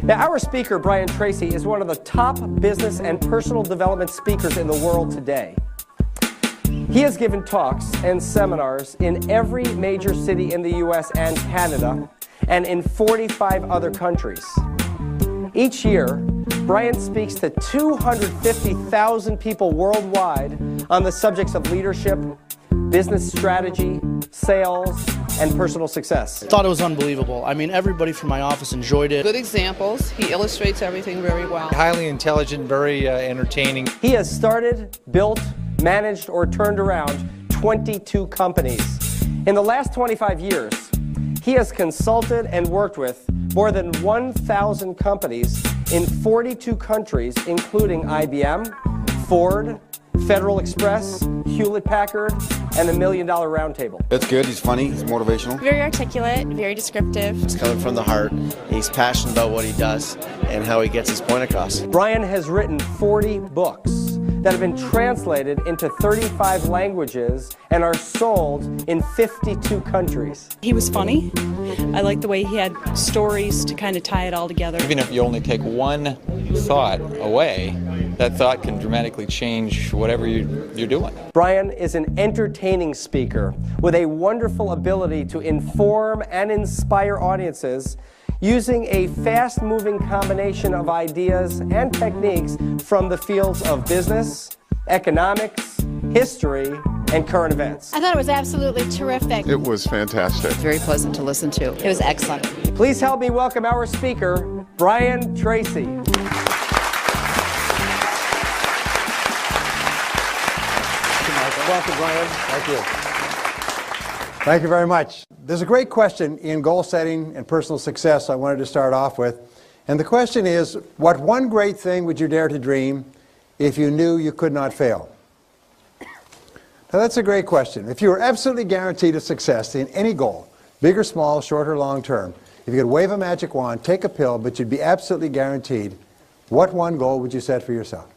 Now, our speaker, Brian Tracy, is one of the top business and personal development speakers in the world today. He has given talks and seminars in every major city in the U.S. and Canada, and in 45 other countries. Each year, Brian speaks to 250,000 people worldwide on the subjects of leadership, business strategy, sales, and personal success. I thought it was unbelievable. I mean, everybody from my office enjoyed it. Good examples. He illustrates everything very well. Highly intelligent, very entertaining. He has started, built, managed, or turned around 22 companies. In the last 25 years, he has consulted and worked with more than 1,000 companies in 42 countries, including IBM, Ford, Federal Express, Hewlett-Packard, and the $1 Million Roundtable. It's good. He's funny. He's motivational. Very articulate, very descriptive. It's coming from the heart. He's passionate about what he does and how he gets his point across. Brian has written 40 books that have been translated into 35 languages and are sold in 52 countries. He was funny. I liked the way he had stories to kind of tie it all together. Even if you only take one thought away, that thought can dramatically change whatever you're doing. Brian is an entertaining speaker with a wonderful ability to inform and inspire audiences using a fast-moving combination of ideas and techniques from the fields of business, economics, history, and current events. I thought it was absolutely terrific. It was fantastic. Very pleasant to listen to. It was excellent. Please help me welcome our speaker, Brian Tracy. Welcome, Brian. Thank you. Thank you very much. There's a great question in goal setting and personal success I wanted to start off with. And the question is, what one great thing would you dare to dream if you knew you could not fail? Now that's a great question. If you were absolutely guaranteed a success in any goal, big or small, short or long term, if you could wave a magic wand, take a pill, but you'd be absolutely guaranteed, what one goal would you set for yourself?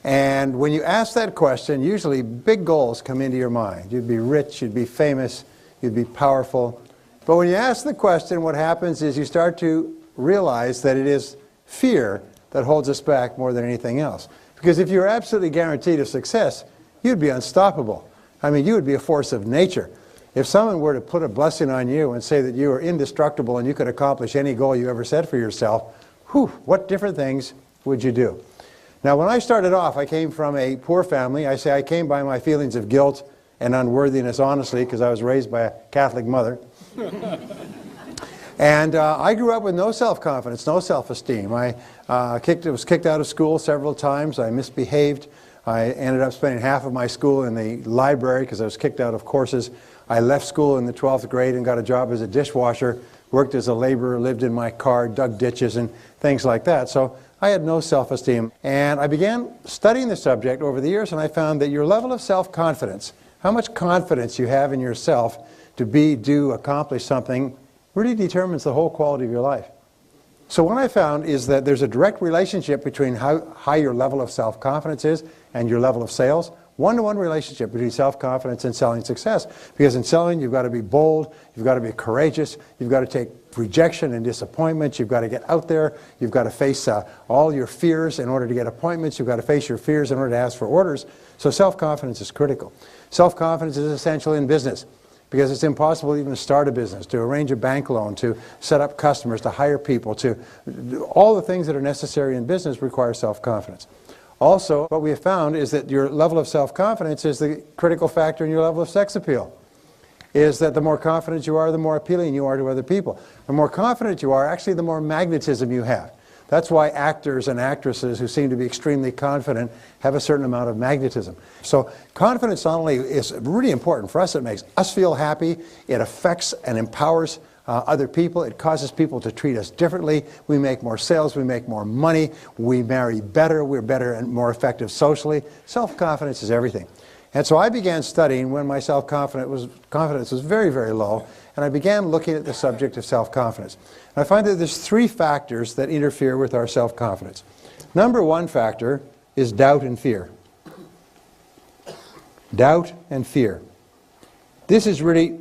And when you ask that question, usually big goals come into your mind. You'd be rich, you'd be famous, you'd be powerful. But when you ask the question, what happens is you start to realize that it is fear that holds us back more than anything else. Because if you were absolutely guaranteed of success, you'd be unstoppable. I mean, you would be a force of nature. If someone were to put a blessing on you and say that you were indestructible and you could accomplish any goal you ever set for yourself, whew, what different things would you do? Now, when I started off, I came from a poor family. I say I came by my feelings of guilt and unworthiness, honestly, because I was raised by a Catholic mother. And I grew up with no self-confidence, no self-esteem. I was kicked out of school several times. I misbehaved. I ended up spending half of my school in the library because I was kicked out of courses. I left school in the 12th grade and got a job as a dishwasher, worked as a laborer, lived in my car, dug ditches and things like that. So I had no self-esteem. And I began studying the subject over the years, and I found that your level of self-confidence, how much confidence you have in yourself to be, do, accomplish something, really determines the whole quality of your life. So what I found is that there's a direct relationship between how high your level of self-confidence is and your level of sales. One-to-one relationship between self-confidence and selling success. Because in selling, you've got to be bold, you've got to be courageous, you've got to take rejection and disappointment, you've got to get out there, you've got to face all your fears in order to get appointments, you've got to face your fears in order to ask for orders. So self-confidence is critical. Self-confidence is essential in business because it's impossible even to start a business, to arrange a bank loan, to set up customers, to hire people, to all the things that are necessary in business require self-confidence. Also, what we have found is that your level of self-confidence is the critical factor in your level of sex appeal. Is that the more confident you are, the more appealing you are to other people. The more confident you are, actually the more magnetism you have. That's why actors and actresses who seem to be extremely confident have a certain amount of magnetism. So confidence not only is really important for us, it makes us feel happy, it affects and empowers other people. It causes people to treat us differently. We make more sales, we make more money, we marry better, we're better and more effective socially. Self-confidence is everything. And so I began studying when my confidence was very, very low, and I began looking at the subject of self-confidence. And I find that there's three factors that interfere with our self-confidence. Number one factor is doubt and fear. Doubt and fear. This is really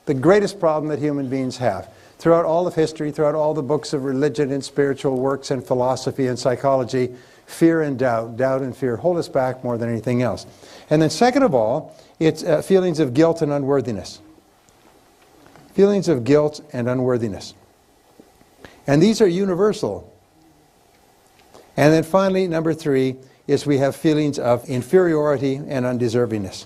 the greatest problem that human beings have. throughout all of history, throughout all the books of religion and spiritual works and philosophy and psychology, fear and doubt, doubt and fear hold us back more than anything else. And then second of all, it's feelings of guilt and unworthiness. Feelings of guilt and unworthiness. And these are universal. And then finally, number 3, is we have feelings of inferiority and undeservingness.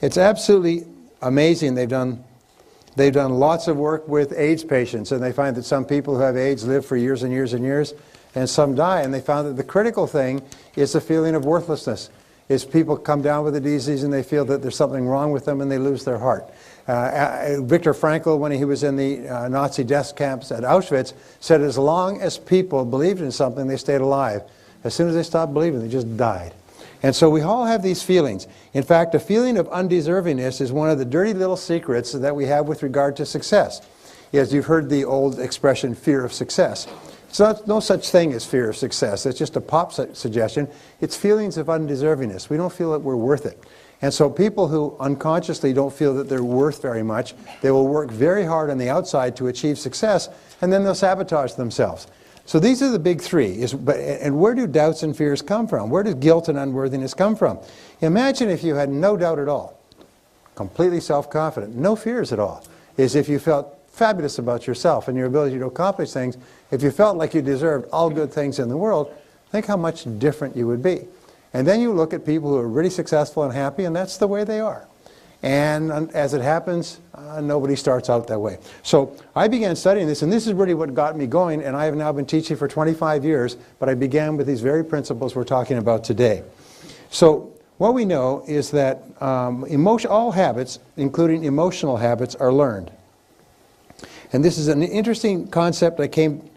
It's absolutely amazing. They've done lots of work with AIDS patients, and they find that some people who have AIDS live for years and years and years, and some die. And they found that the critical thing is the feeling of worthlessness. Is people come down with the disease and they feel that there's something wrong with them and they lose their heart. Viktor Frankl, when he was in the Nazi death camps at Auschwitz, said as long as people believed in something, they stayed alive. As soon as they stopped believing, they just died. And so we all have these feelings. In fact, a feeling of undeservingness is one of the dirty little secrets that we have with regard to success. As you've heard the old expression, fear of success. It's no such thing as fear of success. It's just a pop suggestion. It's feelings of undeservingness. We don't feel that we're worth it. And so people who unconsciously don't feel that they're worth very much, they will work very hard on the outside to achieve success, and then they'll sabotage themselves. So these are the big 3. And where do doubts and fears come from? Where does guilt and unworthiness come from? Imagine if you had no doubt at all, completely self-confident, no fears at all. Is if you felt fabulous about yourself and your ability to accomplish things. If you felt like you deserved all good things in the world, think how much different you would be. And then you look at people who are really successful and happy, and that's the way they are. And as it happens, nobody starts out that way. So I began studying this, and this is really what got me going, and I have now been teaching for 25 years, but I began with these very principles we're talking about today. So what we know is that all habits, including emotional habits, are learned. And this is an interesting concept I came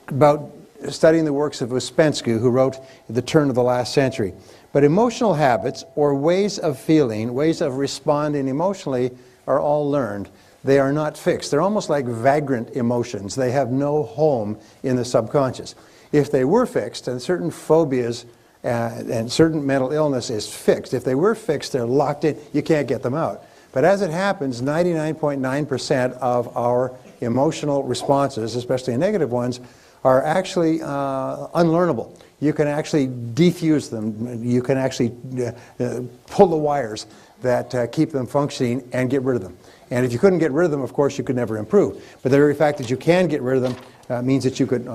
about studying the works of Ouspensky, who wrote at the turn of the last century. But emotional habits, or ways of feeling, ways of responding emotionally, are all learned. They are not fixed. They're almost like vagrant emotions. They have no home in the subconscious. If they were fixed, and certain phobias and certain mental illness is fixed, if they were fixed, they're locked in, you can't get them out. But as it happens, 99.9% of our emotional responses, especially negative ones, are actually unlearnable. You can actually defuse them. You can actually pull the wires that keep them functioning and get rid of them. And if you couldn't get rid of them, of course, you could never improve. But the very fact that you can get rid of them means that you could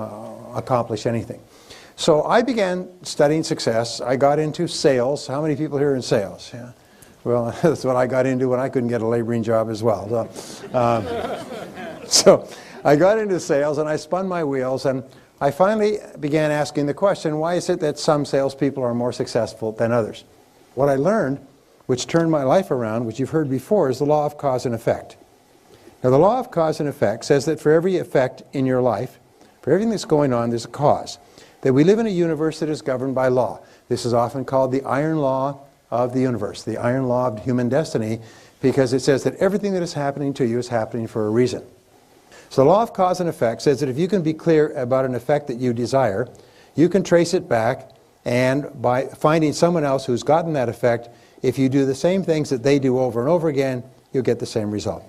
accomplish anything. So I began studying success. I got into sales. How many people here are in sales? Yeah. Well, that's what I got into when I couldn't get a laboring job as well. So I got into sales and I spun my wheels, and I finally began asking the question, why is it that some salespeople are more successful than others? What I learned, which turned my life around, which you've heard before, is the law of cause and effect. Now, the law of cause and effect says that for every effect in your life, for everything that's going on, there's a cause. That we live in a universe that is governed by law. This is often called the iron law of the universe, the iron law of human destiny, because it says that everything that is happening to you is happening for a reason. So the law of cause and effect says that if you can be clear about an effect that you desire, you can trace it back, and by finding someone else who's gotten that effect, if you do the same things that they do over and over again, you'll get the same result.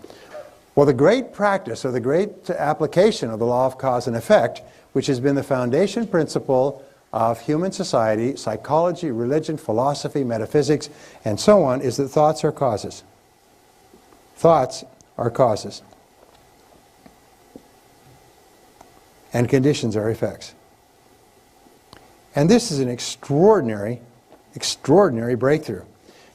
Well, the great practice, or the great application of the law of cause and effect, which has been the foundation principle of human society, psychology, religion, philosophy, metaphysics, and so on, is that thoughts are causes. Thoughts are causes. And conditions are effects. And this is an extraordinary, extraordinary breakthrough.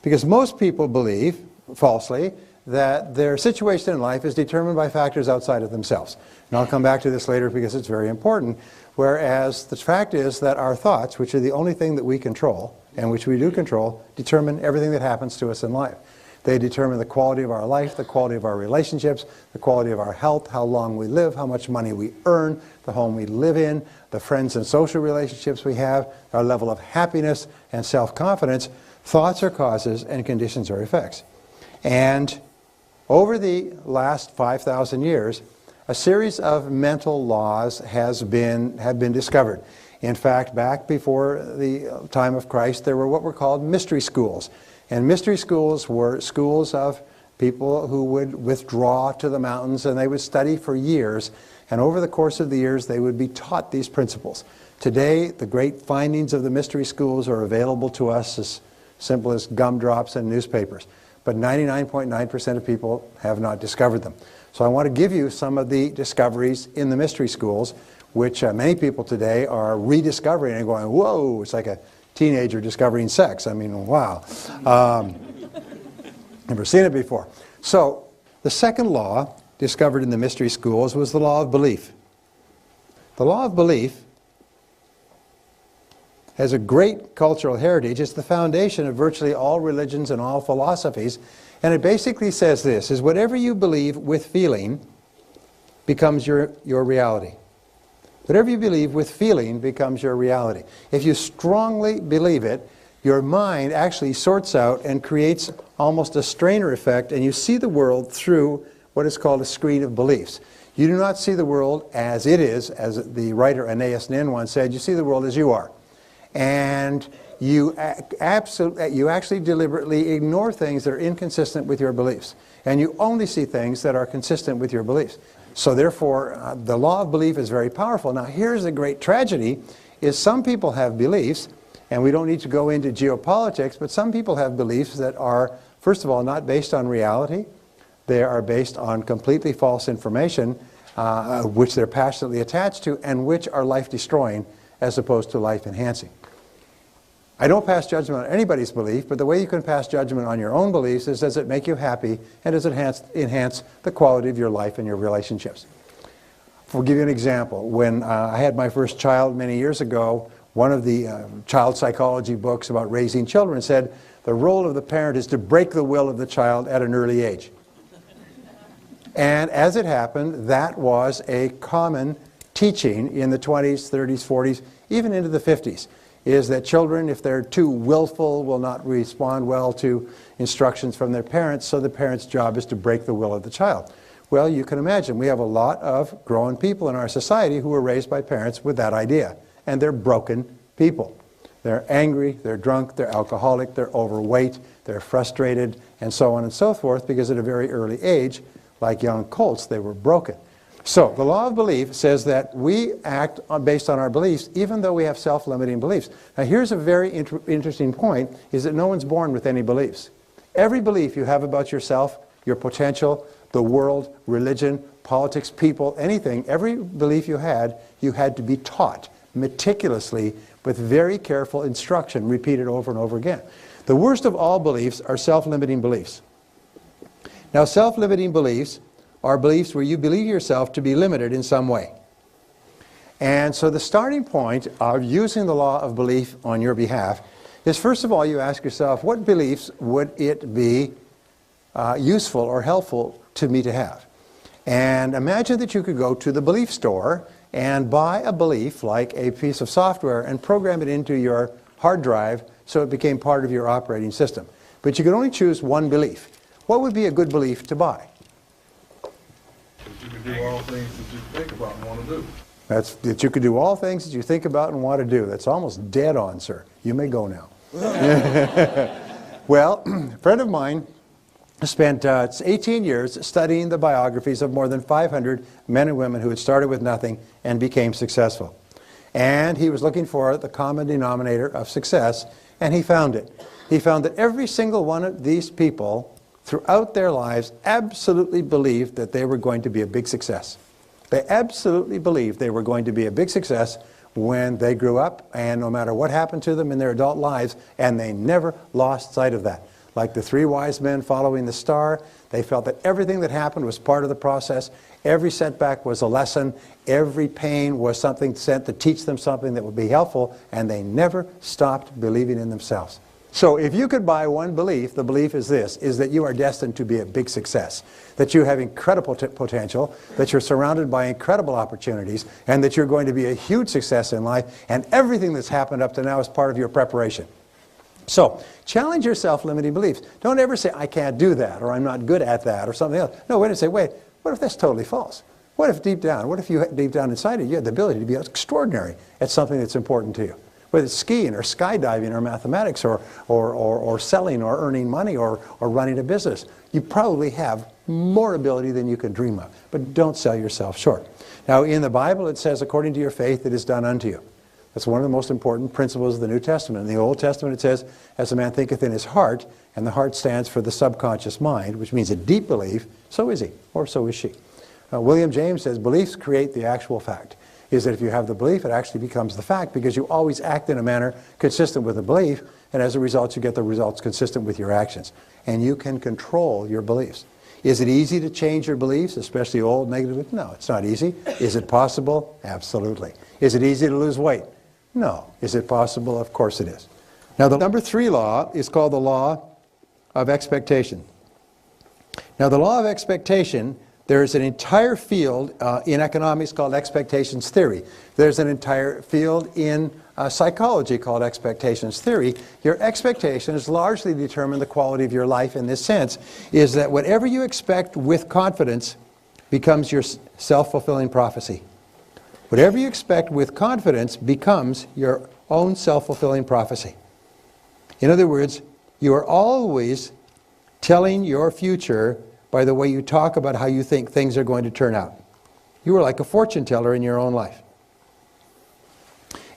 Because most people believe, falsely, that their situation in life is determined by factors outside of themselves. And I'll come back to this later because it's very important. Whereas the fact is that our thoughts, which are the only thing that we control, and which we do control, determine everything that happens to us in life. They determine the quality of our life, the quality of our relationships, the quality of our health, how long we live, how much money we earn, the home we live in, the friends and social relationships we have, our level of happiness and self-confidence. Thoughts are causes and conditions are effects. And over the last 5,000 years, a series of mental laws have been discovered. In fact, back before the time of Christ, there were what were called mystery schools. And mystery schools were schools of people who would withdraw to the mountains and they would study for years. And over the course of the years, they would be taught these principles. Today, the great findings of the mystery schools are available to us as simple as gumdrops and newspapers. But 99.9% of people have not discovered them. So I want to give you some of the discoveries in the mystery schools, which many people today are rediscovering and going, whoa, it's like a teenager discovering sex. I mean, wow. Never seen it before. So the second law discovered in the mystery schools was the law of belief. The law of belief has a great cultural heritage. It's the foundation of virtually all religions and all philosophies. And it basically says this, is whatever you believe with feeling becomes your reality. Whatever you believe with feeling becomes your reality. If you strongly believe it, your mind actually sorts out and creates almost a strainer effect, and you see the world through what is called a screen of beliefs. You do not see the world as it is, as the writer Anais Nin once said, you see the world as you are. And you actually deliberately ignore things that are inconsistent with your beliefs. And you only see things that are consistent with your beliefs. So therefore, the law of belief is very powerful. Now here's the great tragedy, is some people have beliefs, and we don't need to go into geopolitics, but some people have beliefs that are, first of all, not based on reality. They are based on completely false information, which they're passionately attached to, and which are life-destroying as opposed to life-enhancing. I don't pass judgment on anybody's belief, but the way you can pass judgment on your own beliefs is, does it make you happy, and does it enhance the quality of your life and your relationships? I'll give you an example. When I had my first child many years ago, one of the child psychology books about raising children said the role of the parent is to break the will of the child at an early age. And as it happened, that was a common teaching in the 20s, 30s, 40s, even into the 50s, is that children, if they're too willful, will not respond well to instructions from their parents, so the parent's job is to break the will of the child. Well, you can imagine, we have a lot of grown people in our society who were raised by parents with that idea, and they're broken people. They're angry, they're drunk, they're alcoholic, they're overweight, they're frustrated, and so on and so forth, because at a very early age, like young colts, they were broken. So, the law of belief says that we act based on our beliefs, even though we have self-limiting beliefs. Now, here's a very interesting point, is that no one's born with any beliefs. Every belief you have about yourself, your potential, the world, religion, politics, people, anything, every belief you had to be taught meticulously with very careful instruction, repeated over and over again. The worst of all beliefs are self-limiting beliefs. Now, self-limiting beliefs are beliefs where you believe yourself to be limited in some way. And so the starting point of using the law of belief on your behalf is, first of all, you ask yourself, what beliefs would it be useful or helpful to me to have? And imagine that you could go to the belief store and buy a belief, like a piece of software, and program it into your hard drive so it became part of your operating system. But you could only choose one belief. What would be a good belief to buy? You can do all things that you think about and want to do. That you could do all things that you think about and want to do. That's almost dead on, sir. You may go now. Well, a friend of mine spent 18 years studying the biographies of more than 500 men and women who had started with nothing and became successful. And he was looking for the common denominator of success, and he found it. He found that every single one of these people throughout their lives absolutely believed that they were going to be a big success. They absolutely believed they were going to be a big success when they grew up, and no matter what happened to them in their adult lives, and they never lost sight of that. Like the three wise men following the star, they felt that everything that happened was part of the process. Every setback was a lesson. Every pain was something sent to teach them something that would be helpful, and they never stopped believing in themselves. So if you could buy one belief, the belief is this, is that you are destined to be a big success, that you have incredible potential, that you're surrounded by incredible opportunities, and that you're going to be a huge success in life, and everything that's happened up to now is part of your preparation. So, challenge your self-limiting beliefs. Don't ever say, I can't do that, or I'm not good at that, or something else. No, wait and say, wait, what if that's totally false? What if deep down inside you, you had the ability to be extraordinary at something that's important to you? whether it's skiing or skydiving or mathematics or selling or earning money or running a business. You probably have more ability than you can dream of. But don't sell yourself short. Now, in the Bible, it says, according to your faith, it is done unto you. That's one of the most important principles of the New Testament. In the Old Testament, it says, as a man thinketh in his heart, and the heart stands for the subconscious mind, which means a deep belief, so is he, or so is she. William James says, beliefs create the actual fact. Is that if you have the belief, it actually becomes the fact, because you always act in a manner consistent with the belief, and as a result, you get the results consistent with your actions. And you can control your beliefs. Is it easy to change your beliefs, especially old negative beliefs? No, it's not easy. Is it possible? Absolutely. Is it easy to lose weight? No. Is it possible? Of course it is. Now, the number 3 law is called the law of expectation. Now, the law of expectation, there's an entire field in economics called expectations theory. There's an entire field in psychology called expectations theory. Your expectations largely determine the quality of your life in this sense, is that whatever you expect with confidence becomes your self-fulfilling prophecy. Whatever you expect with confidence becomes your own self-fulfilling prophecy. In other words, you are always telling your future by the way you talk about how you think things are going to turn out. You are like a fortune teller in your own life.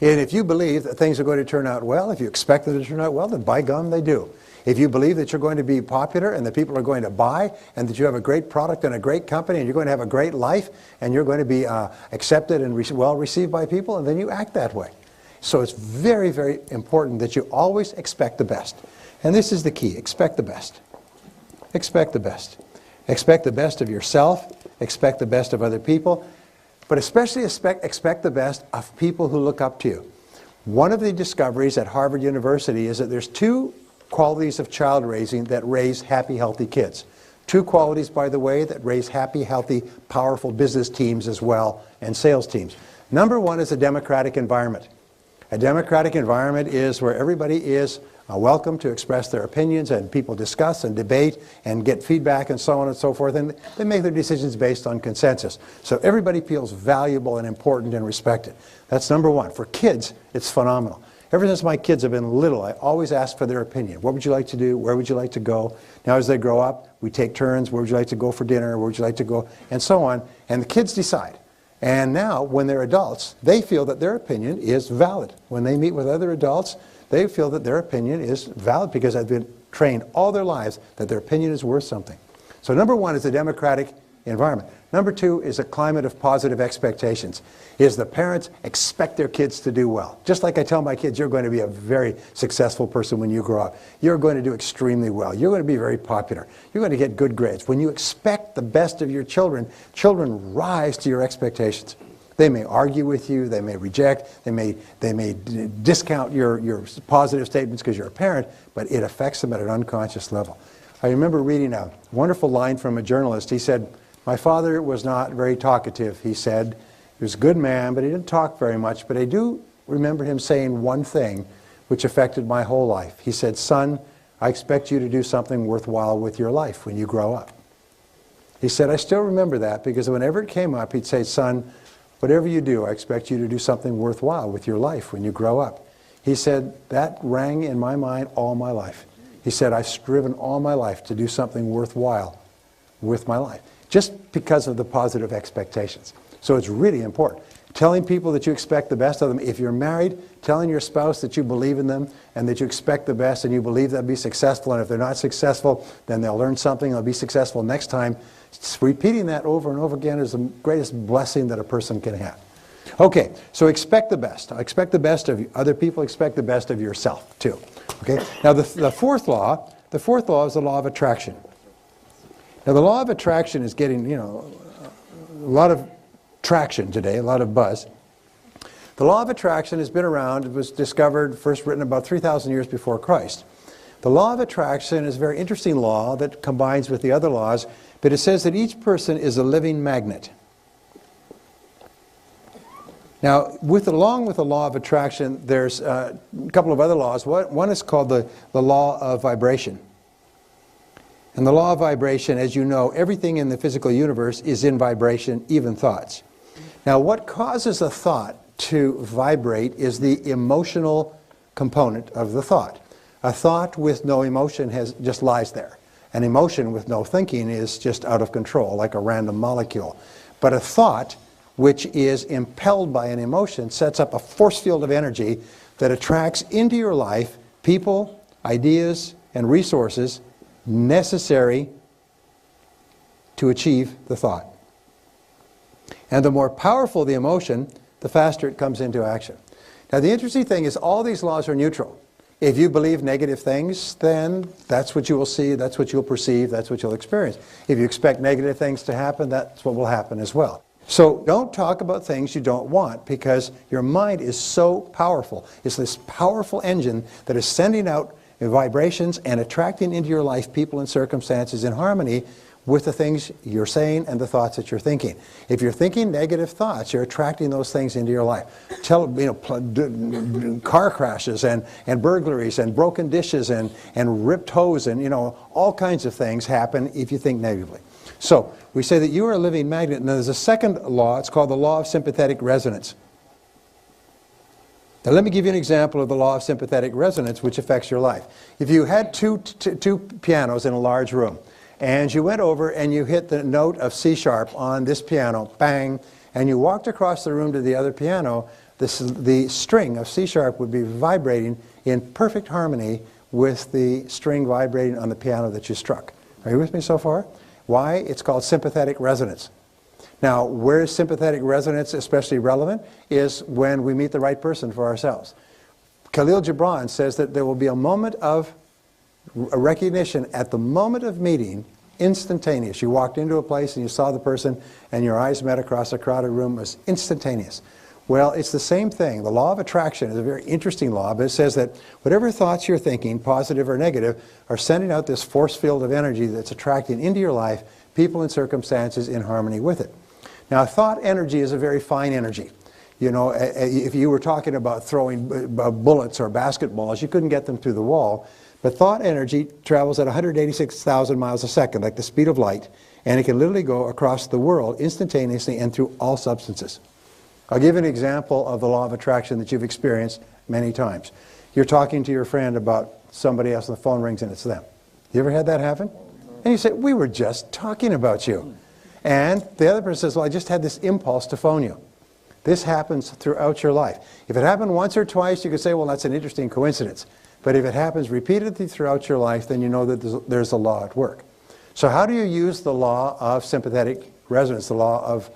And if you believe that things are going to turn out well, if you expect them to turn out well, then by gum they do. If you believe that you're going to be popular and that people are going to buy and that you have a great product and a great company and you're going to have a great life and you're going to be accepted and well received by people, and then you act that way. So it's very, very important that you always expect the best. And this is the key. Expect the best. Expect the best. Expect the best of yourself. Expect the best of other people. But especially expect the best of people who look up to you. One of the discoveries at Harvard University is that there's 2 qualities of child raising that raise happy, healthy kids. 2 qualities, by the way, that raise happy, healthy, powerful business teams as well, and sales teams. Number 1 is a democratic environment. A democratic environment is where everybody is welcome to express their opinions, and people discuss and debate and get feedback and so on and so forth, and they make their decisions based on consensus. So everybody feels valuable and important and respected. That's number 1. For kids, it's phenomenal. Ever since my kids have been little, I always ask for their opinion. What would you like to do? Where would you like to go? Now as they grow up, we take turns. Where would you like to go for dinner? Where would you like to go? And so on. And the kids decide. And now, when they're adults, they feel that their opinion is valid. When they meet with other adults, they feel that their opinion is valid because they've been trained all their lives that their opinion is worth something. So number 1 is a democratic environment. Number 2 is a climate of positive expectations. Is the parents expect their kids to do well. Just like I tell my kids, you're going to be a very successful person when you grow up. You're going to do extremely well. You're going to be very popular. You're going to get good grades. When you expect the best of your children, children rise to your expectations. They may argue with you, they may reject, they may discount your positive statements because you're a parent, but it affects them at an unconscious level. I remember reading a wonderful line from a journalist. He said, "My father was not very talkative," he said. "He was a good man, but he didn't talk very much. But I do remember him saying one thing which affected my whole life. He said, 'Son, I expect you to do something worthwhile with your life when you grow up.'" He said, "I still remember that because whenever it came up, he'd say, 'Son, whatever you do, I expect you to do something worthwhile with your life when you grow up.'" He said, "That rang in my mind all my life." He said, "I've striven all my life to do something worthwhile with my life," just because of the positive expectations. So it's really important. Telling people that you expect the best of them. If you're married, telling your spouse that you believe in them and that you expect the best and you believe they'll be successful, and if they're not successful, then they'll learn something, they'll be successful next time. Just repeating that over and over again is the greatest blessing that a person can have. Okay, so expect the best. Expect the best of other people. Expect the best of yourself too. Okay. Now the fourth law is the law of attraction. Now the law of attraction is getting a lot of traction today, a lot of buzz. The law of attraction has been around. It was discovered, first written about 3,000 years before Christ. The law of attraction is a very interesting law that combines with the other laws, but it says that each person is a living magnet. Now, along with the law of attraction, there's a couple of other laws. One is called the law of vibration. And the law of vibration, as you know, everything in the physical universe is in vibration, even thoughts. Now, what causes a thought to vibrate is the emotional component of the thought. A thought with no emotion just lies there. An emotion with no thinking is just out of control, like a random molecule. But a thought which is impelled by an emotion sets up a force field of energy that attracts into your life people, ideas, and resources necessary to achieve the thought. And the more powerful the emotion, the faster it comes into action. Now the interesting thing is all these laws are neutral. If you believe negative things, then that's what you will see, that's what you'll perceive, that's what you'll experience. If you expect negative things to happen, that's what will happen as well. So don't talk about things you don't want, because your mind is so powerful. It's this powerful engine that is sending out vibrations and attracting into your life people and circumstances in harmony with the things you're saying and the thoughts that you're thinking. If you're thinking negative thoughts, you're attracting those things into your life. Car crashes and burglaries and broken dishes and ripped hose and all kinds of things happen if you think negatively. So we say that you are a living magnet. And there's a second law. It's called the law of sympathetic resonance. Now let me give you an example of the law of sympathetic resonance which affects your life. If you had two pianos in a large room, and you went over and you hit the note of C sharp on this piano, bang, and you walked across the room to the other piano, the string of C sharp would be vibrating in perfect harmony with the string vibrating on the piano that you struck. Are you with me so far? Why? It's called sympathetic resonance. Now, where is sympathetic resonance especially relevant? Is when we meet the right person for ourselves. Khalil Gibran says that there will be a moment of a recognition at the moment of meeting, instantaneous. You walked into a place and you saw the person and your eyes met across a crowded room. It was instantaneous. Well, it's the same thing. The law of attraction is a very interesting law, but it says that whatever thoughts you're thinking, positive or negative, are sending out this force field of energy that's attracting into your life people and circumstances in harmony with it. Now, thought energy is a very fine energy. If you were talking about throwing bullets or basketballs, you couldn't get them through the wall. But thought energy travels at 186,000 miles a second, like the speed of light, and it can literally go across the world instantaneously and through all substances. I'll give you an example of the law of attraction that you've experienced many times. You're talking to your friend about somebody else and the phone rings and it's them. You ever had that happen? And you say, we were just talking about you. And the other person says, well, I just had this impulse to phone you. This happens throughout your life. If it happened once or twice, you could say, well, that's an interesting coincidence. But if it happens repeatedly throughout your life, then you know that there's a law at work. So how do you use the law of sympathetic resonance, the law of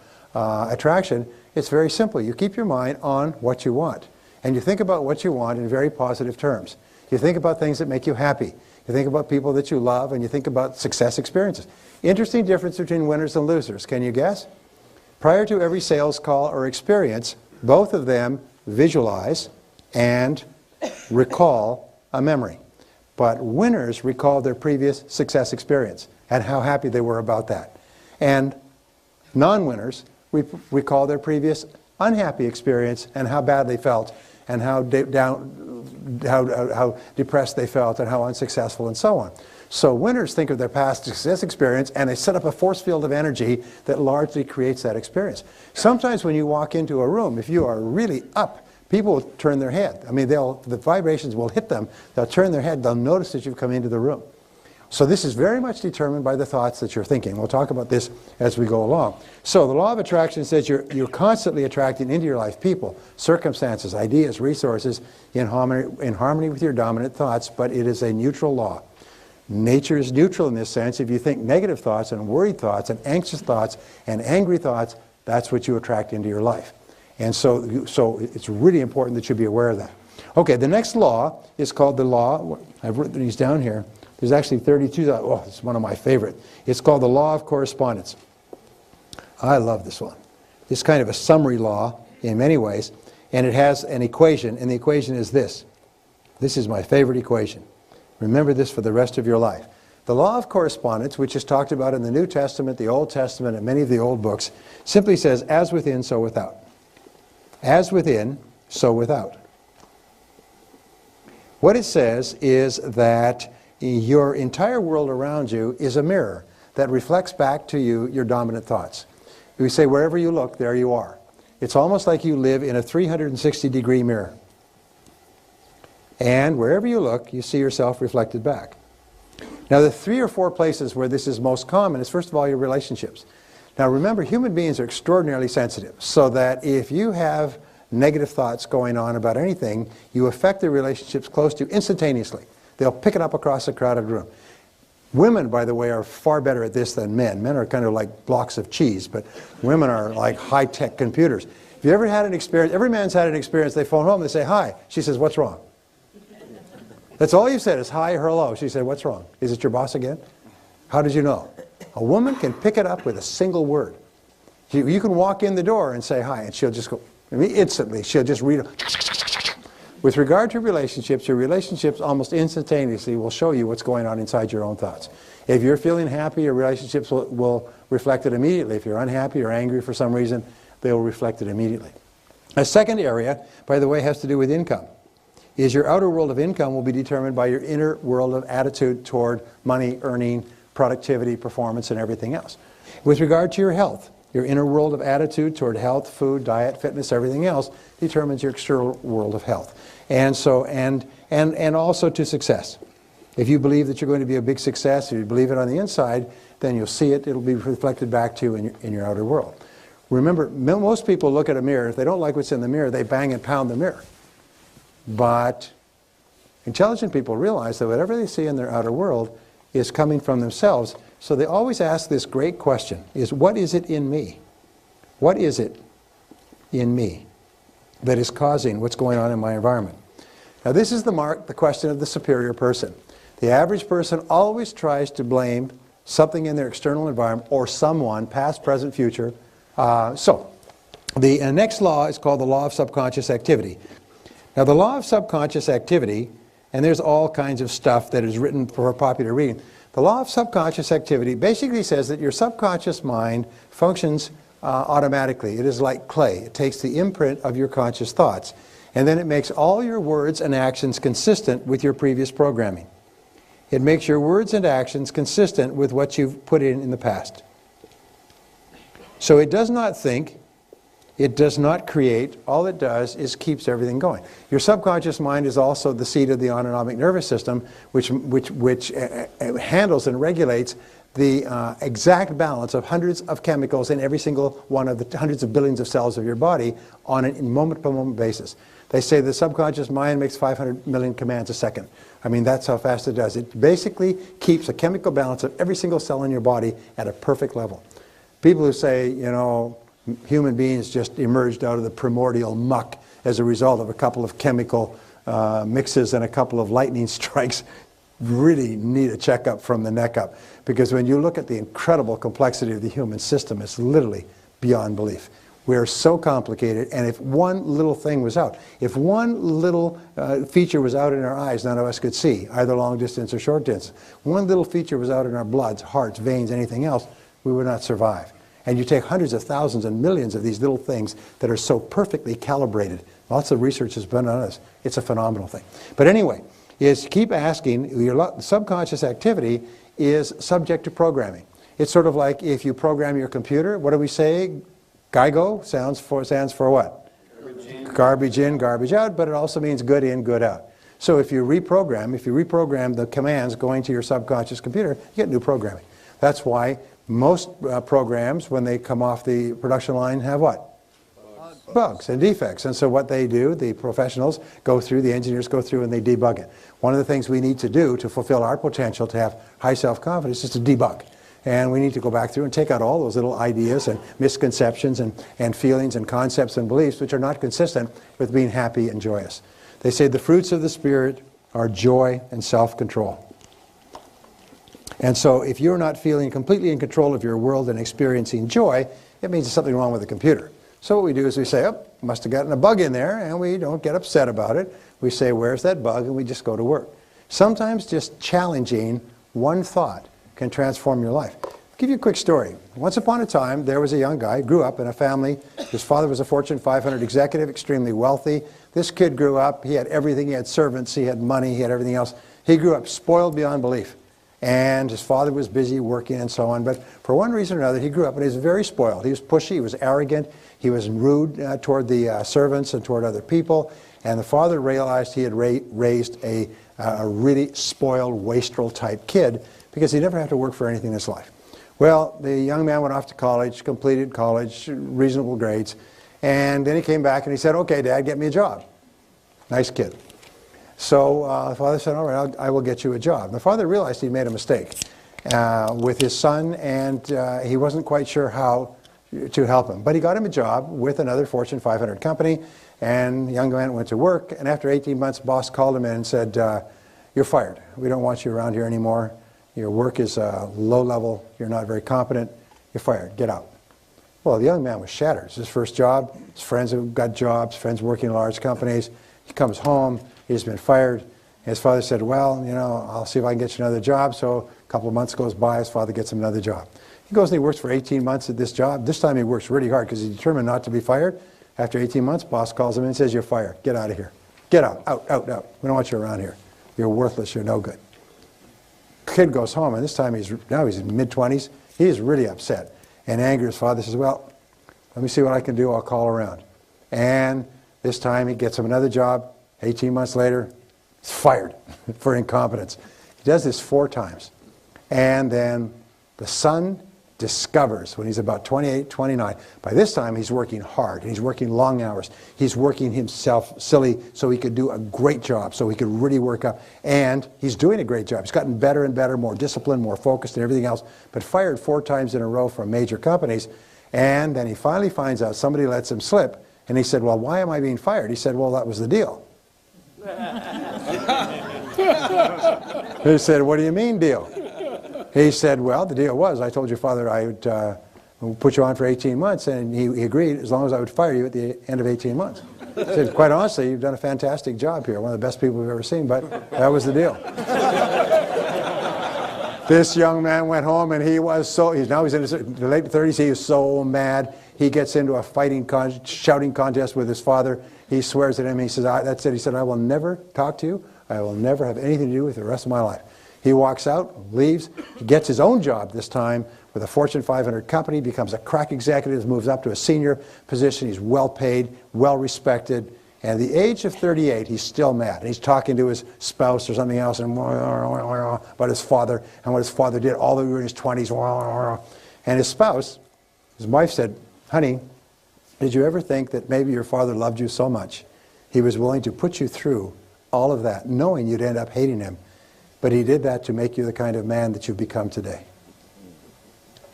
attraction? It's very simple. You keep your mind on what you want. And you think about what you want in very positive terms. You think about things that make you happy. You think about people that you love, and you think about success experiences. Interesting difference between winners and losers. Can you guess? Prior to every sales call or experience, both of them visualize and recall a memory. But winners recall their previous success experience and how happy they were about that. And non-winners recall their previous unhappy experience and how bad they felt and how depressed they felt and how unsuccessful and so on. So winners think of their past success experience and they set up a force field of energy that largely creates that experience. Sometimes when you walk into a room, if you are really up, people will turn their head. I mean, the vibrations will hit them. They'll turn their head. They'll notice that you've come into the room. So this is very much determined by the thoughts that you're thinking. We'll talk about this as we go along. So the law of attraction says you're constantly attracting into your life people, circumstances, ideas, resources in harmony with your dominant thoughts, but it is a neutral law. Nature is neutral in this sense. If you think negative thoughts and worried thoughts and anxious thoughts and angry thoughts, that's what you attract into your life. And so it's really important that you be aware of that. Okay, the next law is called the law, I've written these down here. There's actually 32, oh, it's one of my favorite. It's called the law of correspondence. I love this one. It's kind of a summary law in many ways, and it has an equation, and the equation is this. This is my favorite equation. Remember this for the rest of your life. The law of correspondence, which is talked about in the New Testament, the Old Testament, and many of the old books, simply says, as within, so without. As within, so without. What it says is that your entire world around you is a mirror that reflects back to you your dominant thoughts. We say wherever you look, there you are. It's almost like you live in a 360-degree mirror. And wherever you look, you see yourself reflected back. Now, the 3 or 4 places where this is most common is, first of all, your relationships. Now, remember, human beings are extraordinarily sensitive, so that if you have negative thoughts going on about anything, you affect the relationships close to you instantaneously. They'll pick it up across a crowded room. Women, by the way, are far better at this than men. Men are kind of like blocks of cheese, but women are like high-tech computers. If you ever had an experience, every man's had an experience, they phone home, they say, hi. She says, what's wrong? That's all you've said is hi or hello. She said, what's wrong? Is it your boss again? How did you know? A woman can pick it up with a single word. You can walk in the door and say hi, and she'll just go, I mean, instantly, she'll just read it. With regard to relationships, your relationships almost instantaneously will show you what's going on inside your own thoughts. If you're feeling happy, your relationships will reflect it immediately. If you're unhappy or angry for some reason, they will reflect it immediately. A second area, by the way, has to do with income. Is your outer world of income will be determined by your inner world of attitude toward money, earning, productivity, performance, and everything else. With regard to your health, your inner world of attitude toward health, food, diet, fitness, everything else determines your external world of health. And so, and also to success. If you believe that you're going to be a big success, if you believe it on the inside, then you'll see it, it'll be reflected back to you in your outer world. Remember, most people look at a mirror, if they don't like what's in the mirror, they bang and pound the mirror. But intelligent people realize that whatever they see in their outer world is coming from themselves. So they always ask this great question, is what is it in me? What is it in me that is causing what's going on in my environment? Now this is the question of the superior person. The average person always tries to blame something in their external environment or someone, past, present, future. The next law is called the law of subconscious activity. Now the law of subconscious activity, and there's all kinds of stuff that is written for popular reading. The law of subconscious activity basically says that your subconscious mind functions automatically. It is like clay. It takes the imprint of your conscious thoughts, and then it makes all your words and actions consistent with your previous programming. It makes your words and actions consistent with what you've put in the past. So it does not think, it does not create, all it does is keeps everything going. Your subconscious mind is also the seat of the autonomic nervous system, which handles and regulates the exact balance of hundreds of chemicals in every single one of the hundreds of billions of cells of your body on a moment-by-moment basis. They say the subconscious mind makes 500 million commands a second. I mean, that's how fast it does. It basically keeps a chemical balance of every single cell in your body at a perfect level. People who say, you know, human beings just emerged out of the primordial muck as a result of a couple of chemical mixes and a couple of lightning strikes really need a checkup from the neck up. Because when you look at the incredible complexity of the human system, it's literally beyond belief. We are so complicated, and if one little thing was out, if one little feature was out in our eyes none of us could see, either long distance or short distance, one little feature was out in our bloods, hearts, veins, anything else, we would not survive. And you take hundreds of thousands and millions of these little things that are so perfectly calibrated. Lots of research has been on this. It's a phenomenal thing. But anyway, is keep asking, your subconscious activity is subject to programming. It's sort of like if you program your computer, what do we say? GIGO stands for what? Garbage in, garbage out, but it also means good in, good out. So if you reprogram the commands going to your subconscious computer, you get new programming. That's why most programs, when they come off the production line, have what? Bugs and defects. And so what they do, the professionals go through, the engineers go through and they debug it. One of the things we need to do to fulfill our potential to have high self-confidence is to debug. And we need to go back through and take out all those little ideas and misconceptions and feelings and concepts and beliefs which are not consistent with being happy and joyous. They say the fruits of the Spirit are joy and self-control. And so if you're not feeling completely in control of your world and experiencing joy, it means there's something wrong with the computer. So what we do is we say, oh, must have gotten a bug in there, and we don't get upset about it. We say, where's that bug? And we just go to work. Sometimes just challenging one thought can transform your life. I'll give you a quick story. Once upon a time, there was a young guy, grew up in a family. His father was a Fortune 500 executive, extremely wealthy. This kid grew up, he had everything, he had servants, he had money, he had everything else. He grew up spoiled beyond belief. and his father was busy working and so on, but for one reason or another, he grew up and he was very spoiled. He was pushy, he was arrogant, he was rude toward the servants and toward other people, and the father realized he had raised a really spoiled, wastrel type kid because he never had to work for anything in his life. Well, the young man went off to college, completed college, reasonable grades, and then he came back and he said, "Okay, Dad, get me a job." Nice kid. So the father said, "All right, I will get you a job." The father realized he'd made a mistake with his son, and he wasn't quite sure how to help him. But he got him a job with another Fortune 500 company, and the young man went to work, and after 18 months, boss called him in and said, "You're fired. We don't want you around here anymore. Your work is low level. You're not very competent. You're fired. Get out." Well, the young man was shattered. It's his first job. His friends have got jobs, friends working in large companies. He comes home. He's been fired. His father said, "Well, you know, I'll see if I can get you another job." So a couple of months goes by. His father gets him another job. He goes and he works for 18 months at this job. This time he works really hard because he's determined not to be fired. After 18 months, boss calls him in and says, "You're fired. Get out of here. Get out, out, out, out. We don't want you around here. You're worthless. You're no good." Kid goes home, and this time he's in mid-20s. He's really upset and angry. His father says, "Well, let me see what I can do. I'll call around." And this time he gets him another job. 18 months later, he's fired for incompetence. He does this 4 times. And then the son discovers, when he's about 28, 29, by this time he's working hard. He's working long hours. He's working himself silly so he could do a great job, so he could really work up. And he's doing a great job. He's gotten better and better, more disciplined, more focused and everything else, but fired 4 times in a row from major companies. And then he finally finds out somebody lets him slip. And he said, "Well, why am I being fired?" He said, "Well, that was the deal." He said, "What do you mean, deal?" He said, "Well, the deal was, I told your father I would put you on for 18 months, and he agreed as long as I would fire you at the end of 18 months. He said, "Quite honestly, you've done a fantastic job here, one of the best people we've ever seen, but that was the deal." This young man went home, and he was so, now he's in his late 30s, he is so mad. He gets into a shouting contest with his father. He swears at him. He says, "That's it." He said, "I will never talk to you. I will never have anything to do with you the rest of my life." He walks out, leaves. He gets his own job this time with a Fortune 500 company, becomes a crack executive, moves up to a senior position. He's well paid, well respected. And at the age of 38, he's still mad. And he's talking to his spouse or something else and about his father and what his father did all the way in his 20s. And his spouse, his wife said, "Honey, did you ever think that maybe your father loved you so much he was willing to put you through all of that, knowing you'd end up hating him? But he did that to make you the kind of man that you've become today."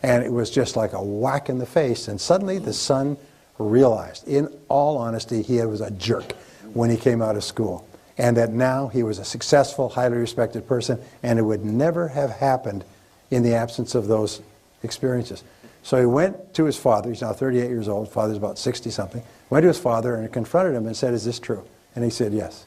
And it was just like a whack in the face. And suddenly the son realized, in all honesty, he was a jerk when he came out of school. And that now he was a successful, highly respected person, and it would never have happened in the absence of those experiences. So he went to his father. He's now 38 years old. Father's about 60-something. Went to his father and confronted him and said, "Is this true?" And he said, "Yes."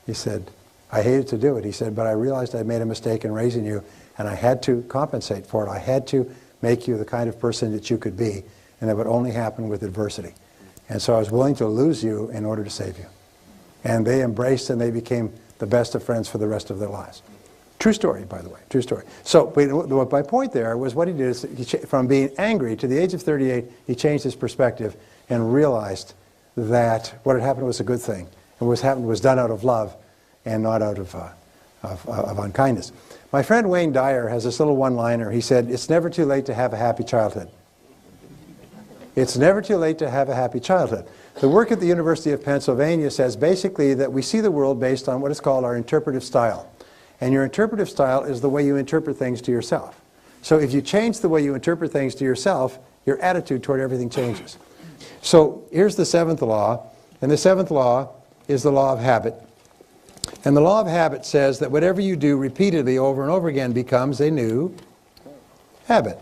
He said, "I hated to do it." He said, "But I realized I made a mistake in raising you, and I had to compensate for it. I had to make you the kind of person that you could be, and that would only happen with adversity. And so I was willing to lose you in order to save you." And they embraced, and they became the best of friends for the rest of their lives. True story, by the way, true story. So my point there was what he did is, from being angry to the age of 38, he changed his perspective and realized that what had happened was a good thing. And what happened was done out of love and not out of unkindness. My friend Wayne Dyer has this little one-liner. He said, "It's never too late to have a happy childhood." It's never too late to have a happy childhood. The work at the University of Pennsylvania says basically that we see the world based on what is called our interpretive style. And your interpretive style is the way you interpret things to yourself. So if you change the way you interpret things to yourself, your attitude toward everything changes. So here's the 7th law, and the 7th law is the law of habit. And the law of habit says that whatever you do repeatedly over and over again becomes a new habit.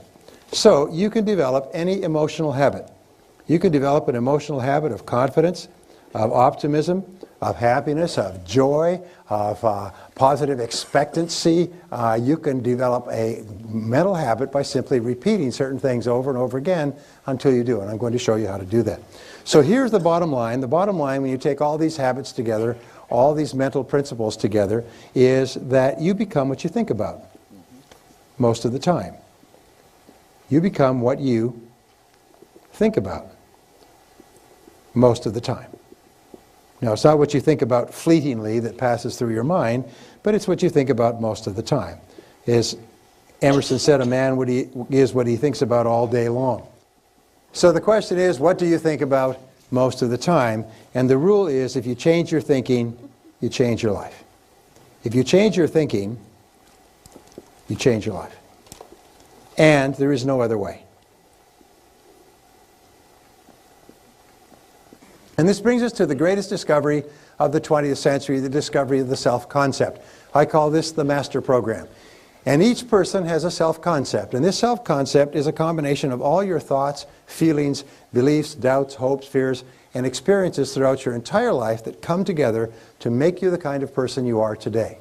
So you can develop any emotional habit. You can develop an emotional habit of confidence, of optimism, of happiness, of joy, of positive expectancy. You can develop a mental habit by simply repeating certain things over and over again until you do. And I'm going to show you how to do that. So here's the bottom line. The bottom line, when you take all these habits together, all these mental principles together, is that you become what you think about. most of the time. You become what you think about most of the time. Now, it's not what you think about fleetingly that passes through your mind, but it's what you think about most of the time. As Emerson said, a man is what he thinks about all day long. So the question is, what do you think about most of the time? And the rule is, if you change your thinking, you change your life. If you change your thinking, you change your life. And there is no other way. And this brings us to the greatest discovery of the 20th century, the discovery of the self-concept. I call this the master program. And each person has a self-concept. And this self-concept is a combination of all your thoughts, feelings, beliefs, doubts, hopes, fears, and experiences throughout your entire life that come together to make you the kind of person you are today.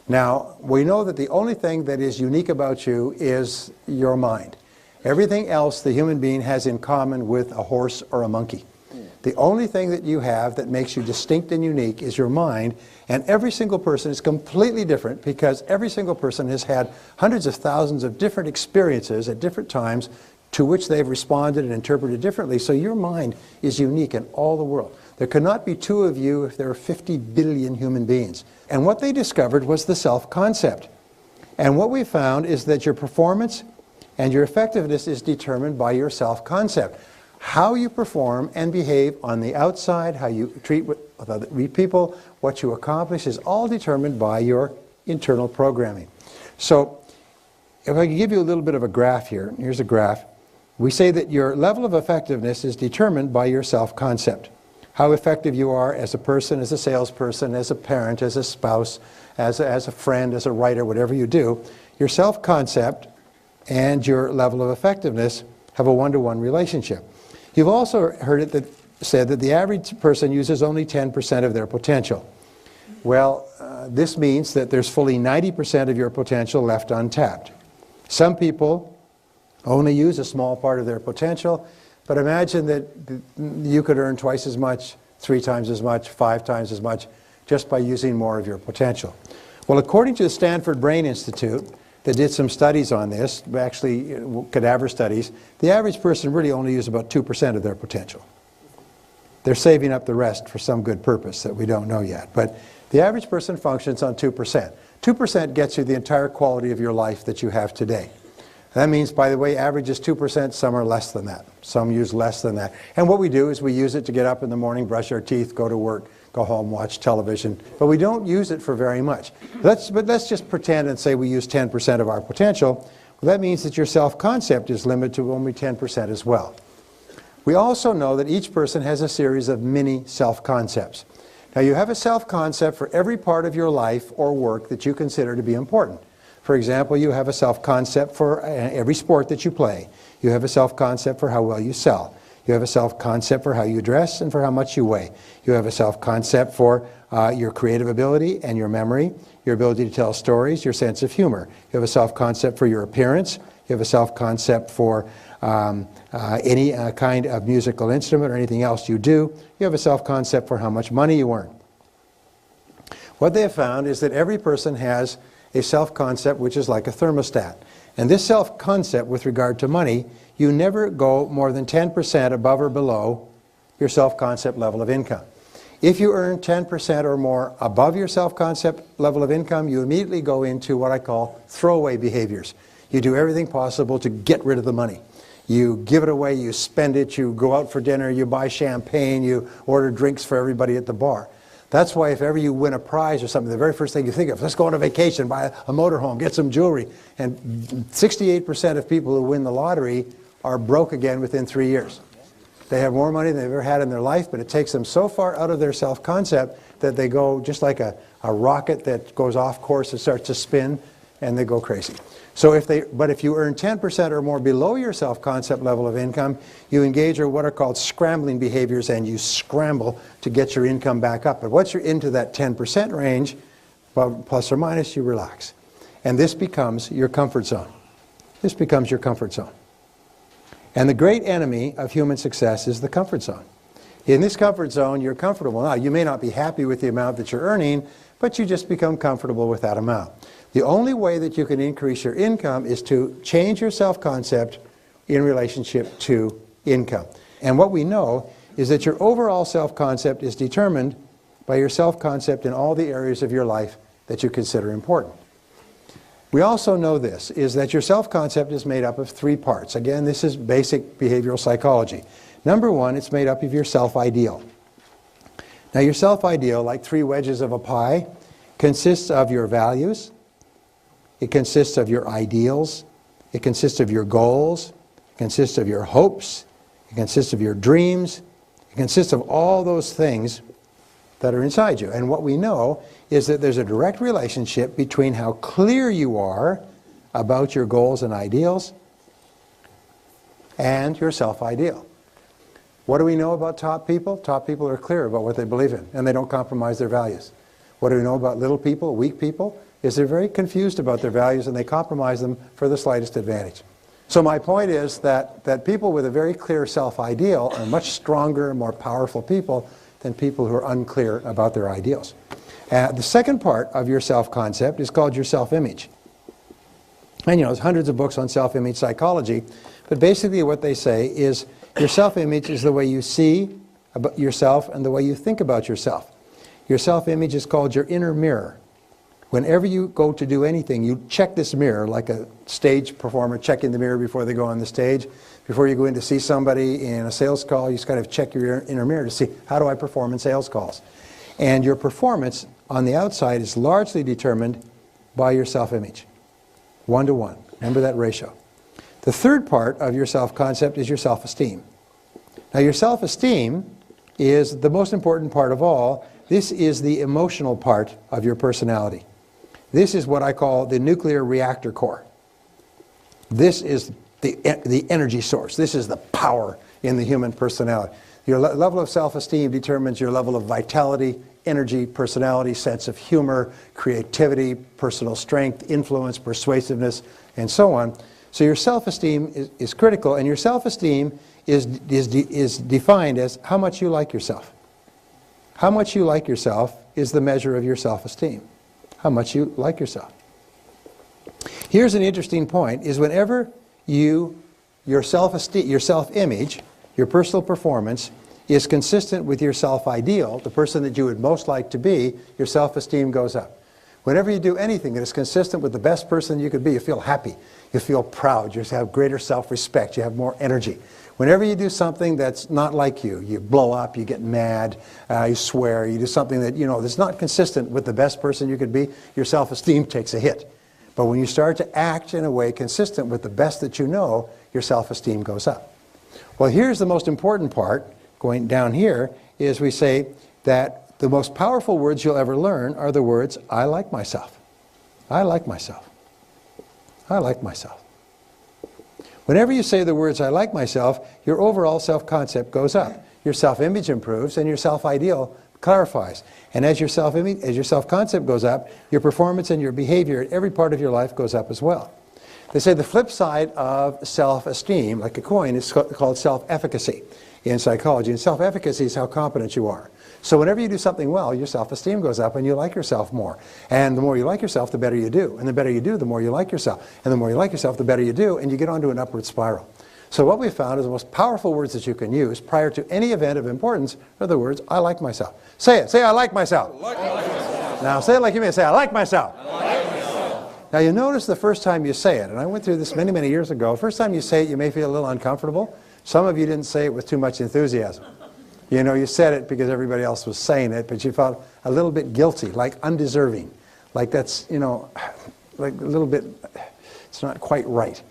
Now, we know that the only thing that is unique about you is your mind. Everything else the human being has in common with a horse or a monkey. The only thing that you have that makes you distinct and unique is your mind, and every single person is completely different because every single person has had hundreds of thousands of different experiences at different times to which they've responded and interpreted differently, so your mind is unique in all the world. There cannot be two of you if there are 50 billion human beings. And what they discovered was the self-concept. And what we found is that your performance and your effectiveness is determined by your self-concept. How you perform and behave on the outside, how you treat with other people, what you accomplish is all determined by your internal programming. So, if I can give you a little bit of a graph here, here's a graph. We say that your level of effectiveness is determined by your self-concept. How effective you are as a person, as a salesperson, as a parent, as a spouse, as a friend, as a writer, whatever you do, your self-concept and your level of effectiveness have a one-to-one relationship. You've also heard it said that the average person uses only 10% of their potential. Well, this means that there's fully 90% of your potential left untapped. Some people only use a small part of their potential, but imagine that you could earn twice as much, 3 times as much, 5 times as much, just by using more of your potential. Well, according to the Stanford Brain Institute, that did some studies on this, actually cadaver studies, the average person really only uses about 2% of their potential. They're saving up the rest for some good purpose that we don't know yet. But the average person functions on 2%. 2% gets you the entire quality of your life that you have today. That means, by the way, average is 2%, some are less than that. Some use less than that. And what we do is we use it to get up in the morning, brush our teeth, go to work, go home, watch television, but we don't use it for very much. But let's just pretend and say we use 10% of our potential. Well, that means that your self-concept is limited to only 10% as well. We also know that each person has a series of mini self-concepts. Now, you have a self-concept for every part of your life or work that you consider to be important. For example, you have a self-concept for every sport that you play. You have a self-concept for how well you sell. You have a self-concept for how you dress and for how much you weigh. You have a self-concept for your creative ability and your memory, your ability to tell stories, your sense of humor. You have a self-concept for your appearance. You have a self-concept for any kind of musical instrument or anything else you do. You have a self-concept for how much money you earn. What they have found is that every person has a self-concept which is like a thermostat. And this self-concept with regard to money, you never go more than 10% above or below your self-concept level of income. If you earn 10% or more above your self-concept level of income, you immediately go into what I call throwaway behaviors. You do everything possible to get rid of the money. You give it away, you spend it, you go out for dinner, you buy champagne, you order drinks for everybody at the bar. That's why if ever you win a prize or something, the very first thing you think of, let's go on a vacation, buy a motorhome, get some jewelry. And 68% of people who win the lottery are broke again within 3 years. They have more money than they've ever had in their life, but it takes them so far out of their self-concept that they go just like a rocket that goes off course and starts to spin, and they go crazy. So but if you earn 10% or more below your self-concept level of income, you engage in what are called scrambling behaviors, and you scramble to get your income back up. But once you're into that 10% range, plus or minus, you relax. And this becomes your comfort zone. This becomes your comfort zone. And the great enemy of human success is the comfort zone. In this comfort zone, you're comfortable. Now, you may not be happy with the amount that you're earning, but you just become comfortable with that amount. The only way that you can increase your income is to change your self-concept in relationship to income. And what we know is that your overall self-concept is determined by your self-concept in all the areas of your life that you consider important. We also know this, is that your self-concept is made up of 3 parts. Again, this is basic behavioral psychology. Number 1, it's made up of your self-ideal. Now your self-ideal, like 3 wedges of a pie, consists of your values, it consists of your ideals, it consists of your goals, it consists of your hopes, it consists of your dreams, it consists of all those things that are inside you. And what we know is that there's a direct relationship between how clear you are about your goals and ideals and your self-ideal. What do we know about top people? Top people are clear about what they believe in, and they don't compromise their values. What do we know about little people, weak people? Is they're very confused about their values and they compromise them for the slightest advantage. So my point is that people with a very clear self-ideal are much stronger, more powerful people than people who are unclear about their ideals. The second part of your self-concept is called your self-image. And you know, there's hundreds of books on self-image psychology, but basically what they say is your self-image is the way you see about yourself and the way you think about yourself. Your self-image is called your inner mirror. Whenever you go to do anything, you check this mirror like a stage performer checking the mirror before they go on the stage. Before you go in to see somebody in a sales call, you just kind of check your inner mirror to see, how do I perform in sales calls? And your performance on the outside is largely determined by your self-image. 1 to 1. Remember that ratio. The third part of your self-concept is your self-esteem. Now your self-esteem is the most important part of all. This is the emotional part of your personality. This is what I call the nuclear reactor core. This is the energy source. This is the power in the human personality. Your level of self-esteem determines your level of vitality, energy, personality, sense of humor, creativity, personal strength, influence, persuasiveness, and so on. So your self-esteem is critical, and your self-esteem is defined as how much you like yourself. How much you like yourself is the measure of your self-esteem. How much you like yourself. Here's an interesting point, is whenever your self-esteem, your self-image, your personal performance is consistent with your self-ideal, the person that you would most like to be, your self-esteem goes up. Whenever you do anything that is consistent with the best person you could be, you feel happy, you feel proud, you have greater self-respect, you have more energy. Whenever you do something that's not like you, you blow up, you get mad, you swear, you do something that, you know, that's not consistent with the best person you could be, your self-esteem takes a hit. But when you start to act in a way consistent with the best that you know, your self-esteem goes up. Well, here's the most important part, going down here, is we say that the most powerful words you'll ever learn are the words, I like myself. I like myself. I like myself. Whenever you say the words, I like myself, your overall self-concept goes up. Your self-image improves and your self-ideal clarifies. And as your self-image, as your self-concept goes up, your performance and your behavior at every part of your life goes up as well. They say the flip side of self-esteem, like a coin, is called self-efficacy in psychology. And self-efficacy is how competent you are. So whenever you do something well, your self-esteem goes up and you like yourself more. And the more you like yourself, the better you do. And the better you do, the more you like yourself. And the more you like yourself, the better you do. And you get onto an upward spiral. So what we found is the most powerful words that you can use prior to any event of importance are the words, I like myself. Say it. Say, I like myself. I like myself. Now say it like you mean. Say, I like myself. I like myself. Now you notice the first time you say it, and I went through this many, many years ago, first time you say it, you may feel a little uncomfortable. Some of you didn't say it with too much enthusiasm. You know, you said it because everybody else was saying it, but you felt a little bit guilty, like undeserving. Like that's, you know, like a little bit, it's not quite right.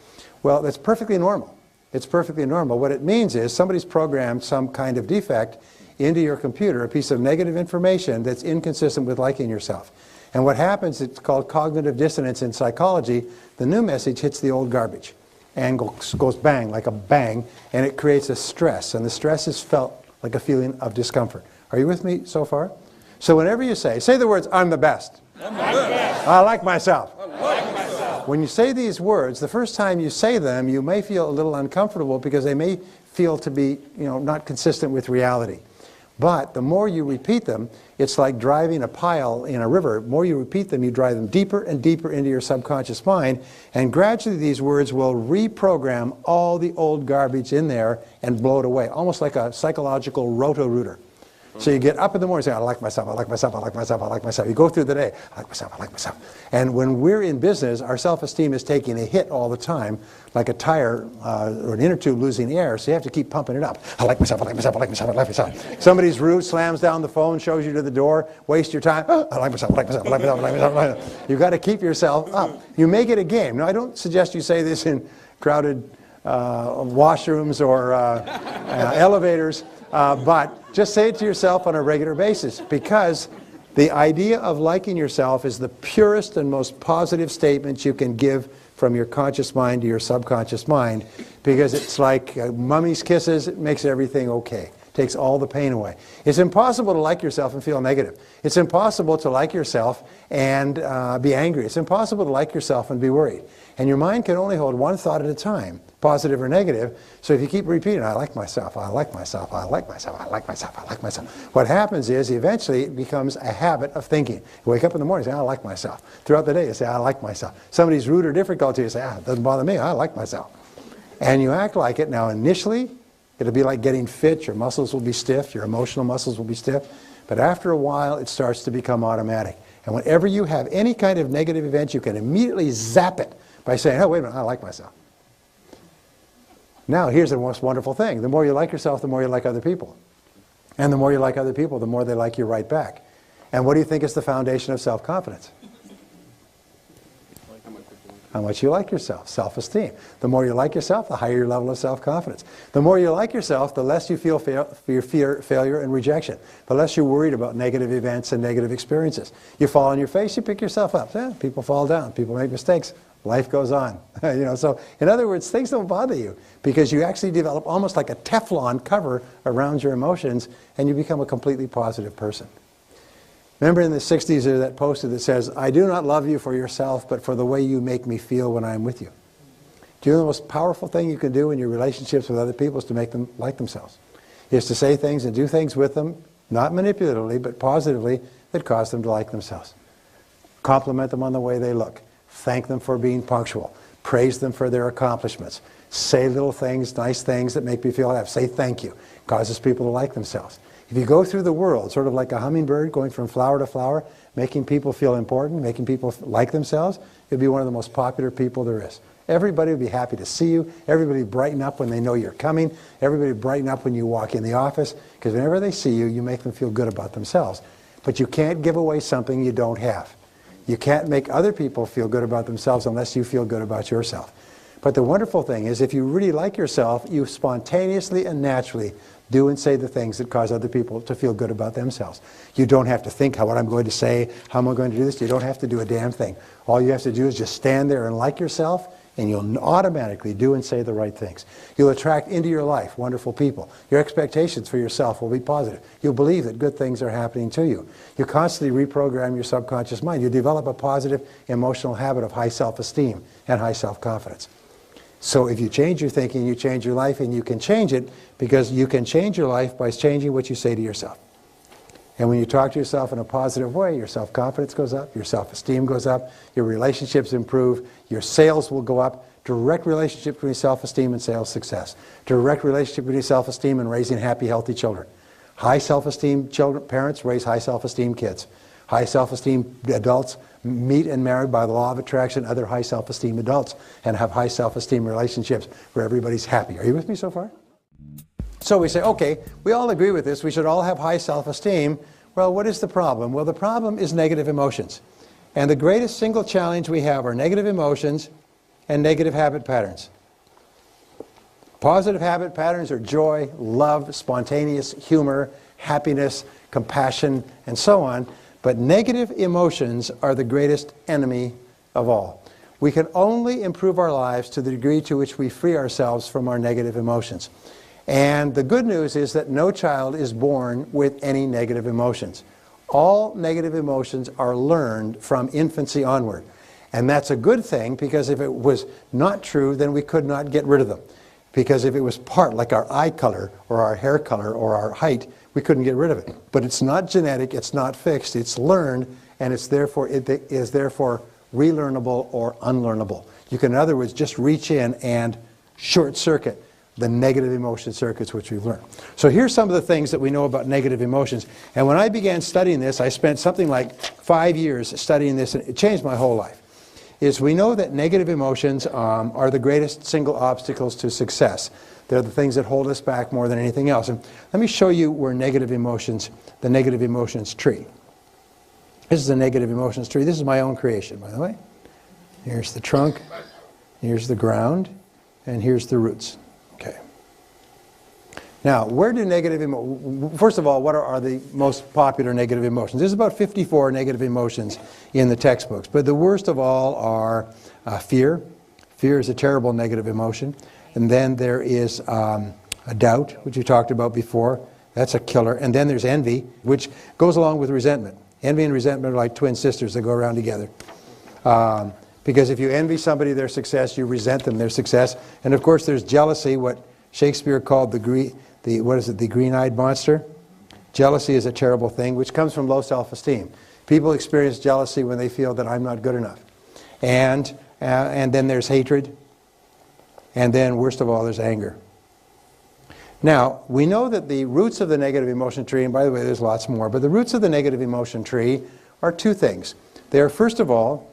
Well, that's perfectly normal. It's perfectly normal. What it means is somebody's programmed some kind of defect into your computer, a piece of negative information that's inconsistent with liking yourself. And what happens, it's called cognitive dissonance in psychology, the new message hits the old garbage and goes bang, like a bang, and it creates a stress, and the stress is felt like a feeling of discomfort. Are you with me so far? So whenever you say the words, I'm the best. I'm the best. I like myself. I like myself. When you say these words, the first time you say them, you may feel a little uncomfortable because they may feel to be, you know, not consistent with reality. But the more you repeat them, it's like driving a pile in a river. The more you repeat them, you drive them deeper and deeper into your subconscious mind, and gradually these words will reprogram all the old garbage in there and blow it away, almost like a psychological roto-rooter. So you get up in the morning and say, I like myself, I like myself, I like myself, I like myself. You go through the day, I like myself, I like myself. And when we're in business, our self-esteem is taking a hit all the time, like a tire or an inner tube losing air, so you have to keep pumping it up. I like myself, I like myself, I like myself, I like myself. Somebody's rude, slams down the phone, shows you to the door, waste your time. I like myself, I like myself, I like myself, I like myself, I like myself. You've got to keep yourself up. You make it a game. Now, I don't suggest you say this in crowded washrooms or elevators, but just say it to yourself on a regular basis, because the idea of liking yourself is the purest and most positive statement you can give from your conscious mind to your subconscious mind, because it's like mummy's kisses. It makes everything okay. Takes all the pain away. It's impossible to like yourself and feel negative. It's impossible to like yourself and be angry. It's impossible to like yourself and be worried. And your mind can only hold one thought at a time, positive or negative. So if you keep repeating, I like myself, I like myself, I like myself, I like myself, I like myself, what happens is eventually it becomes a habit of thinking. You wake up in the morning and say, I like myself. Throughout the day you say, I like myself. Somebody's rude or difficult to you, you say, it doesn't bother me, I like myself. And you act like it. Now initially, it'll be like getting fit. Your muscles will be stiff. Your emotional muscles will be stiff. But after a while, it starts to become automatic. And whenever you have any kind of negative event, you can immediately zap it by saying, oh, wait a minute, I like myself. Now, here's the most wonderful thing. The more you like yourself, the more you like other people. And the more you like other people, the more they like you right back. And what do you think is the foundation of self-confidence? How much you like yourself, self-esteem. The more you like yourself, the higher your level of self-confidence. The more you like yourself, the less you feel fear, failure, and rejection. The less you're worried about negative events and negative experiences. You fall on your face, you pick yourself up. Yeah, people fall down, people make mistakes. Life goes on. So in other words, things don't bother you because you actually develop almost like a Teflon cover around your emotions, and you become a completely positive person. Remember in the 60s there's that poster that says, I do not love you for yourself, but for the way you make me feel when I'm with you. Do you know the most powerful thing you can do in your relationships with other people is to make them like themselves? Is to say things and do things with them, not manipulatively, but positively, that cause them to like themselves. Compliment them on the way they look. Thank them for being punctual. Praise them for their accomplishments. Say little things, nice things that make me feel happy. Say thank you. Causes people to like themselves. If you go through the world, sort of like a hummingbird going from flower to flower, making people feel important, making people like themselves, you'll be one of the most popular people there is. Everybody will be happy to see you. Everybody brighten up when they know you're coming. Everybody brighten up when you walk in the office, because whenever they see you, you make them feel good about themselves. But you can't give away something you don't have. You can't make other people feel good about themselves unless you feel good about yourself. But the wonderful thing is, if you really like yourself, you spontaneously and naturally do and say the things that cause other people to feel good about themselves. You don't have to think what I'm going to say, how am I going to do this. You don't have to do a damn thing. All you have to do is just stand there and like yourself, and you'll automatically do and say the right things. You'll attract into your life wonderful people. Your expectations for yourself will be positive. You'll believe that good things are happening to you. You constantly reprogram your subconscious mind. You develop a positive emotional habit of high self-esteem and high self-confidence. So if you change your thinking, you change your life, and you can change it because you can change your life by changing what you say to yourself. And when you talk to yourself in a positive way, your self-confidence goes up, your self-esteem goes up, your relationships improve, your sales will go up. Direct relationship between self-esteem and sales success. Direct relationship between self-esteem and raising happy, healthy children. High self-esteem parents raise high self-esteem kids. High self-esteem adults meet and marry by the law of attraction other high self-esteem adults and have high self-esteem relationships where everybody's happy. Are you with me so far? So we say, okay, we all agree with this. We should all have high self-esteem. Well, what is the problem? Well, the problem is negative emotions. And the greatest single challenge we have are negative emotions and negative habit patterns. Positive habit patterns are joy, love, spontaneous humor, happiness, compassion, and so on. But negative emotions are the greatest enemy of all. We can only improve our lives to the degree to which we free ourselves from our negative emotions. And the good news is that no child is born with any negative emotions. All negative emotions are learned from infancy onward. And that's a good thing, because if it was not true, then we could not get rid of them. Because if it was part, like our eye color or our hair color or our height, we couldn't get rid of it. But it's not genetic, it's not fixed, it's learned, and it is therefore relearnable or unlearnable. You can, in other words, just reach in and short circuit the negative emotion circuits which we've learned. So here's some of the things that we know about negative emotions. And when I began studying this, I spent something like 5 years studying this, and it changed my whole life. Is we know that negative emotions are the greatest single obstacles to success. They're the things that hold us back more than anything else. And let me show you where negative emotions, the negative emotions tree. This is the negative emotions tree. This is my own creation, by the way. Here's the trunk, here's the ground, and here's the roots. Okay. Now, where do negative emotions, first of all, what are the most popular negative emotions? There's about 54 negative emotions in the textbooks, but the worst of all are fear. Fear is a terrible negative emotion. And then there is a doubt, which we talked about before. That's a killer. And then there's envy, which goes along with resentment. Envy and resentment are like twin sisters that go around together. Because if you envy somebody their success, you resent them their success. And of course there's jealousy, what Shakespeare called the green-eyed monster. Jealousy is a terrible thing, which comes from low self-esteem. People experience jealousy when they feel that I'm not good enough. And then there's hatred. And then, worst of all, there's anger. Now, we know that the roots of the negative emotion tree, and by the way, there's lots more, but the roots of the negative emotion tree are two things. They are, first of all,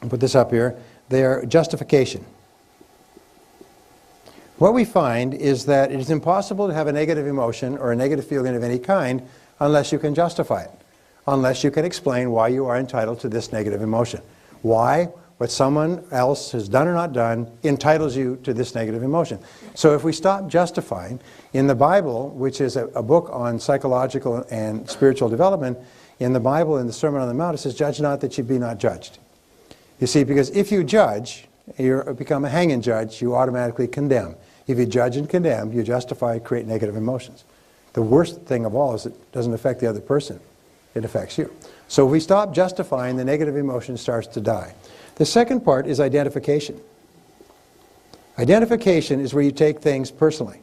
I'll put this up here, they are justification. What we find is that it is impossible to have a negative emotion or a negative feeling of any kind unless you can justify it, unless you can explain why you are entitled to this negative emotion. Why? What someone else has done or not done entitles you to this negative emotion. So if we stop justifying, in the Bible, which is a book on psychological and spiritual development, in the Bible, in the Sermon on the Mount, it says, judge not that you be not judged. You see, because if you judge, you become a hanging judge, you automatically condemn. If you judge and condemn, you justify, create negative emotions. The worst thing of all is it doesn't affect the other person. It affects you. So if we stop justifying, the negative emotion starts to die. The second part is identification. Identification is where you take things personally.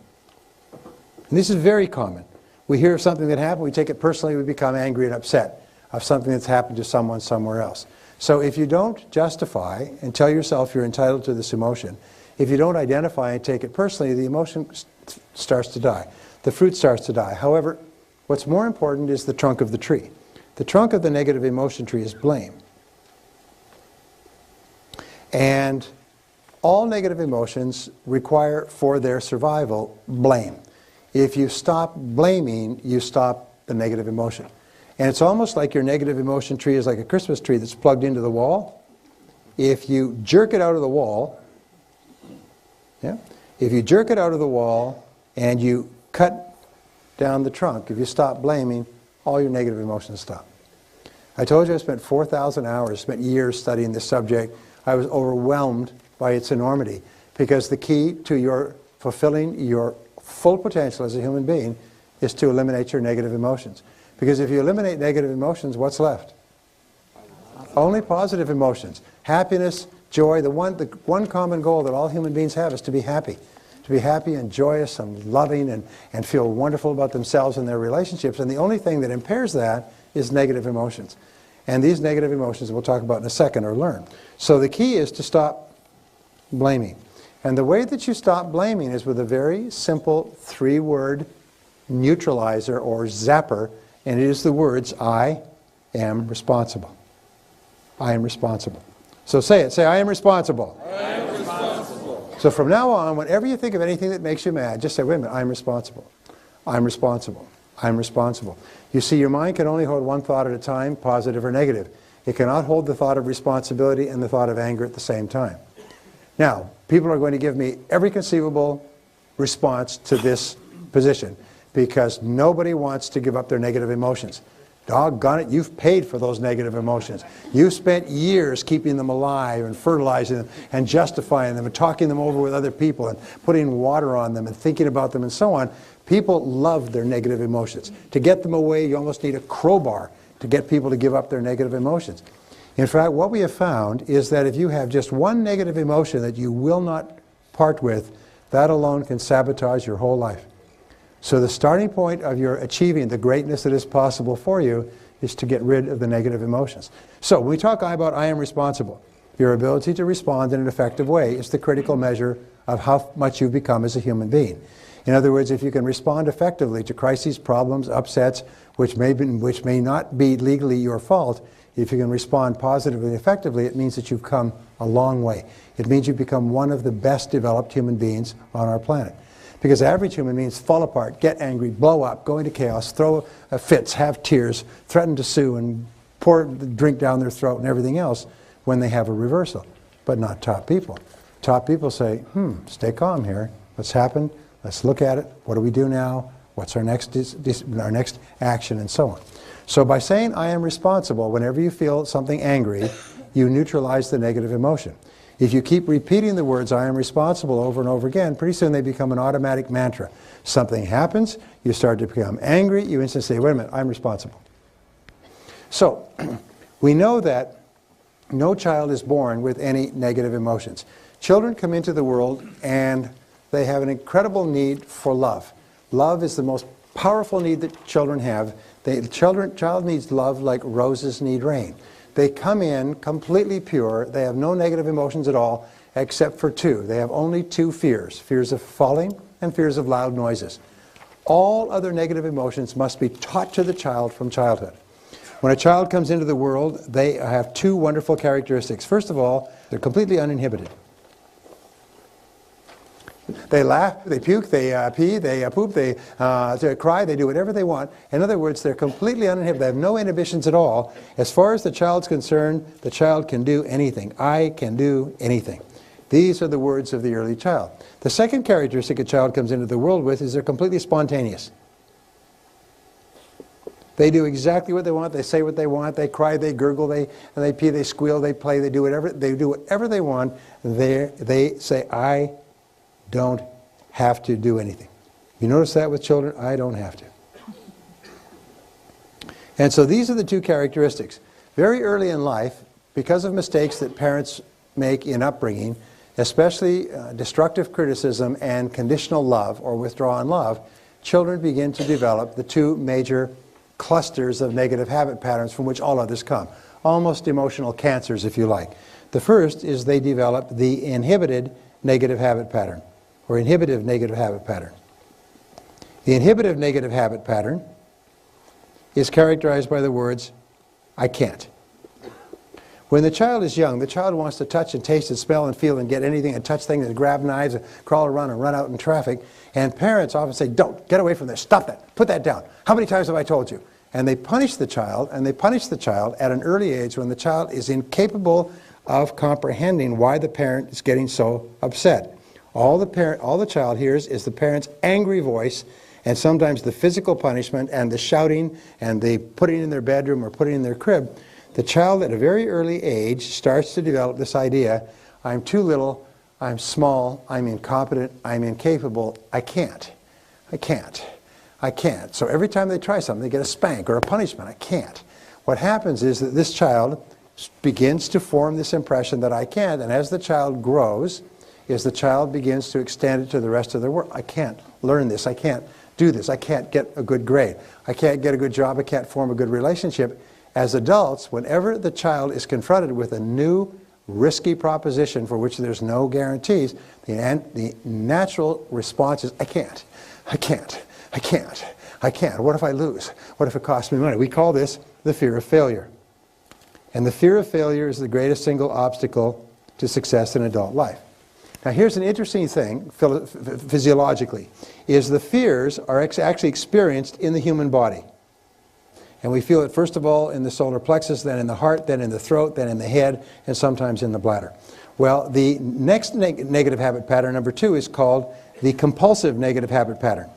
And this is very common. We hear of something that happened, we take it personally, we become angry and upset of something that's happened to someone somewhere else. So if you don't justify and tell yourself you're entitled to this emotion, if you don't identify and take it personally, the emotion starts to die. The fruit starts to die. However, what's more important is the trunk of the tree. The trunk of the negative emotion tree is blame. And all negative emotions require, for their survival, blame. If you stop blaming, you stop the negative emotion. And it's almost like your negative emotion tree is like a Christmas tree that's plugged into the wall. If you jerk it out of the wall, if you jerk it out of the wall and you cut down the trunk, if you stop blaming, all your negative emotions stop. I told you I spent 4,000 hours, spent years studying this subject. I was overwhelmed by its enormity, because the key to your fulfilling your full potential as a human being is to eliminate your negative emotions. Because if you eliminate negative emotions, what's left? Only positive emotions. Happiness, joy, the one common goal that all human beings have is to be happy. To be happy and joyous and loving and feel wonderful about themselves and their relationships. And the only thing that impairs that is negative emotions. And these negative emotions we'll talk about in a second, or learn. So the key is to stop blaming. And the way that you stop blaming is with a very simple 3-word neutralizer or zapper, and it is the words, I am responsible. I am responsible. So say it. Say, I am responsible. I am responsible. So from now on, whenever you think of anything that makes you mad, just say, wait a minute, I'm responsible. I'm responsible. I'm responsible. You see, your mind can only hold one thought at a time, positive or negative. It cannot hold the thought of responsibility and the thought of anger at the same time. Now, people are going to give me every conceivable response to this position, because nobody wants to give up their negative emotions. Doggone it, you've paid for those negative emotions. You've spent years keeping them alive and fertilizing them and justifying them and talking them over with other people and putting water on them and thinking about them and so on. People love their negative emotions. To get them away, you almost need a crowbar to get people to give up their negative emotions. In fact, what we have found is that if you have just one negative emotion that you will not part with, that alone can sabotage your whole life. So the starting point of your achieving the greatness that is possible for you is to get rid of the negative emotions. So when we talk about I am responsible, your ability to respond in an effective way is the critical measure of how much you've become as a human being. In other words, if you can respond effectively to crises, problems, upsets, which may not be legally your fault, if you can respond positively and effectively, it means that you've come a long way. It means you've become one of the best developed human beings on our planet. Because average human beings fall apart, get angry, blow up, go into chaos, throw fits, have tears, threaten to sue, and pour the drink down their throat and everything else when they have a reversal. But not top people. Top people say, stay calm here. What's happened? Let's look at it. What do we do now? What's our next action, and so on. So by saying I am responsible, whenever you feel something angry, you neutralize the negative emotion. If you keep repeating the words I am responsible over and over again, pretty soon they become an automatic mantra. Something happens, you start to become angry, you instantly say, wait a minute, I'm responsible. So we know that no child is born with any negative emotions. Children come into the world and they have an incredible need for love. Love is the most powerful need that children have. Child needs love like roses need rain. They come in completely pure. They have no negative emotions at all, except for two. They have only two fears: fears of falling and fears of loud noises. All other negative emotions must be taught to the child from childhood. When a child comes into the world, they have two wonderful characteristics. First of all, they're completely uninhibited. They laugh, they puke, they pee, they poop, they cry, they do whatever they want. In other words, they're completely uninhibited. They have no inhibitions at all. As far as the child's concerned, the child can do anything. I can do anything. These are the words of the early child. The second characteristic a child comes into the world with is they're completely spontaneous. They do exactly what they want, they say what they want, they cry, they gurgle, they pee, they squeal, they play, they do whatever they want. They say, I don't have to do anything. You notice that with children? I don't have to. And so these are the two characteristics. Very early in life, because of mistakes that parents make in upbringing, especially destructive criticism and conditional love or withdrawn love, children begin to develop the two major clusters of negative habit patterns from which all others come. Almost emotional cancers, if you like. The first is they develop the inhibited negative habit pattern, or inhibitive negative habit pattern. The inhibitive negative habit pattern is characterized by the words, I can't. When the child is young, the child wants to touch and taste and smell and feel and get anything and touch things and grab knives and crawl around and run out in traffic. And parents often say, don't, get away from this, stop that, put that down. How many times have I told you? And they punish the child, and they punish the child at an early age when the child is incapable of comprehending why the parent is getting so upset. All the child hears is the parent's angry voice, and sometimes the physical punishment and the shouting and the putting in their bedroom or putting in their crib. The child at a very early age starts to develop this idea, I'm too little, I'm small, I'm incompetent, I'm incapable, I can't. So every time they try something, they get a spank or a punishment, I can't. What happens is that this child begins to form this impression that I can't, and as the child grows, is the child begins to extend it to the rest of the world. I can't learn this, I can't do this, I can't get a good grade, I can't get a good job, I can't form a good relationship. As adults, whenever the child is confronted with a new risky proposition for which there's no guarantees, the natural response is, I can't. What if I lose? What if it costs me money? We call this the fear of failure. And the fear of failure is the greatest single obstacle to success in adult life. Now here's an interesting thing, physiologically, is the fears are actually experienced in the human body. And we feel it first of all in the solar plexus, then in the heart, then in the throat, then in the head, and sometimes in the bladder. Well, the next negative habit pattern, number 2, is called the compulsive negative habit pattern.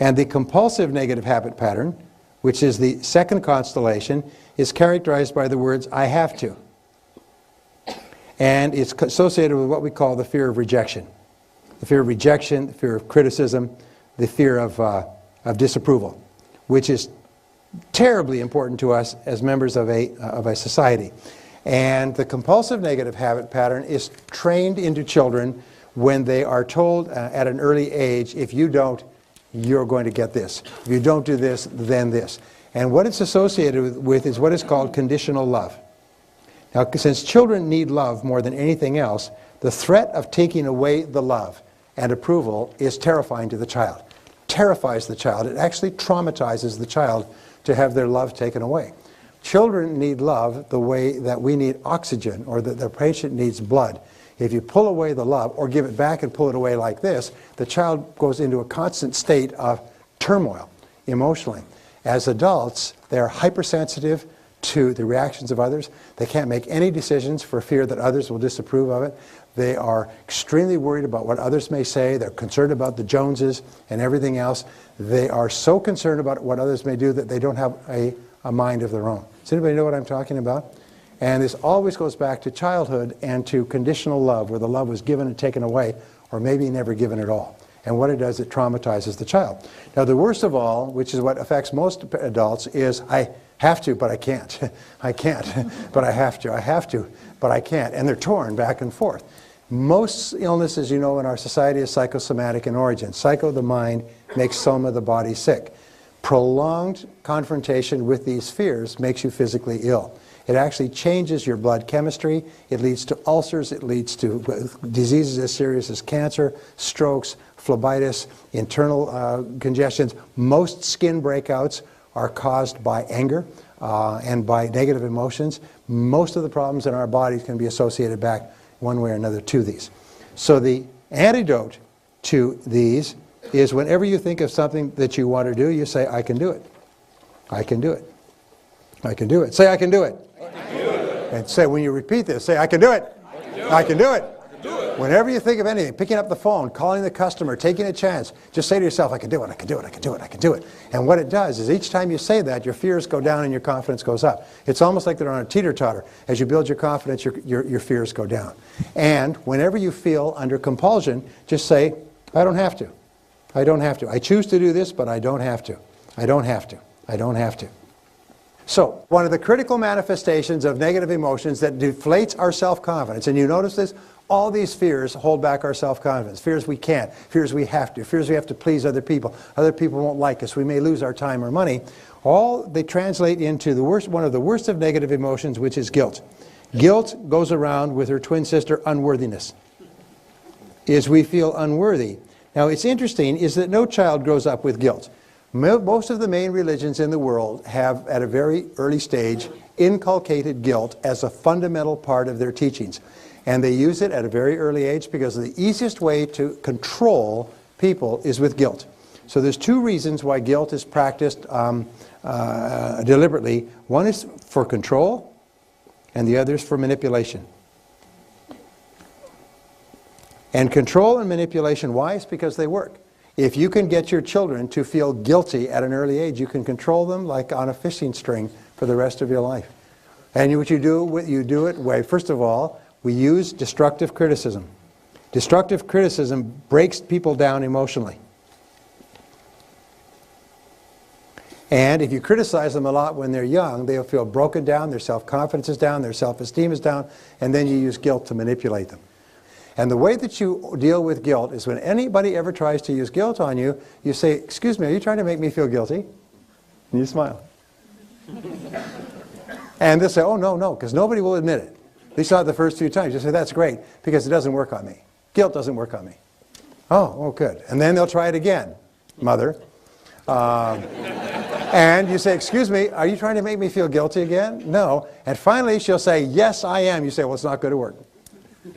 And the compulsive negative habit pattern, which is the second constellation, is characterized by the words, I have to. And it's associated with what we call the fear of rejection. The fear of rejection, the fear of criticism, the fear of disapproval, which is terribly important to us as members of a society. And the compulsive negative habit pattern is trained into children when they are told at an early age, if you don't you're going to get this. If you don't do this, then this. And what it's associated with is what is called conditional love. Now, since children need love more than anything else, the threat of taking away the love and approval is terrifying to the child. Terrifies the child. It actually traumatizes the child to have their love taken away. Children need love the way that we need oxygen, or that the patient needs blood. If you pull away the love or give it back and pull it away like this, the child goes into a constant state of turmoil emotionally. As adults, they're hypersensitive to the reactions of others. They can't make any decisions for fear that others will disapprove of it. They are extremely worried about what others may say. They're concerned about the Joneses and everything else. They are so concerned about what others may do that they don't have a mind of their own. Does anybody know what I'm talking about? And this always goes back to childhood and to conditional love, where the love was given and taken away, or maybe never given at all. And what it does, it traumatizes the child. Now, the worst of all, which is what affects most adults, is I have to, but I can't. I can't, but I have to. I have to, but I can't. And they're torn back and forth. Most illnesses, you know, in our society is psychosomatic in origin. Psycho, the mind, makes soma, the body, sick. Prolonged confrontation with these fears makes you physically ill. It actually changes your blood chemistry. It leads to ulcers. It leads to diseases as serious as cancer, strokes, phlebitis, internal congestions. Most skin breakouts are caused by anger and by negative emotions. Most of the problems in our bodies can be associated back one way or another to these. So the antidote to these is whenever you think of something that you want to do, you say, I can do it. I can do it. I can do it. Say, I can do it. And say, when you repeat this, say, I can do it. I can do it. Whenever you think of anything, picking up the phone, calling the customer, taking a chance, just say to yourself, I can do it, I can do it, I can do it, I can do it. And what it does is each time you say that, your fears go down and your confidence goes up. It's almost like they're on a teeter-totter. As you build your confidence, your fears go down. And whenever you feel under compulsion, just say, I don't have to. I don't have to. I choose to do this, but I don't have to. I don't have to. I don't have to. So, one of the critical manifestations of negative emotions that deflates our self-confidence, and you notice this, all these fears hold back our self-confidence. Fears we can't, fears we have to, fears we have to please other people won't like us, we may lose our time or money. All they translate into the worst, one of the worst of negative emotions, which is guilt. Guilt goes around with her twin sister, unworthiness. Is we feel unworthy. Now, it's interesting is that no child grows up with guilt. Most of the main religions in the world have, at a very early stage, inculcated guilt as a fundamental part of their teachings. And they use it at a very early age because the easiest way to control people is with guilt. So there's two reasons why guilt is practiced deliberately. One is for control, and the other is for manipulation. And control and manipulation, why? It's because they work. If you can get your children to feel guilty at an early age, you can control them like on a fishing string for the rest of your life. And what you do it way, first of all, we use destructive criticism. Destructive criticism breaks people down emotionally. And if you criticize them a lot when they're young, they'll feel broken down, their self-confidence is down, their self-esteem is down, and then you use guilt to manipulate them. And the way that you deal with guilt is when anybody ever tries to use guilt on you, you say, excuse me, are you trying to make me feel guilty? And you smile. And they'll say, oh, no, no, because nobody will admit it. At least not the first few times. You say, that's great, because it doesn't work on me. Guilt doesn't work on me. Oh, good. And then they'll try it again, mother. And you say, excuse me, are you trying to make me feel guilty again? No. And finally, she'll say, yes, I am. You say, well, it's not going to work.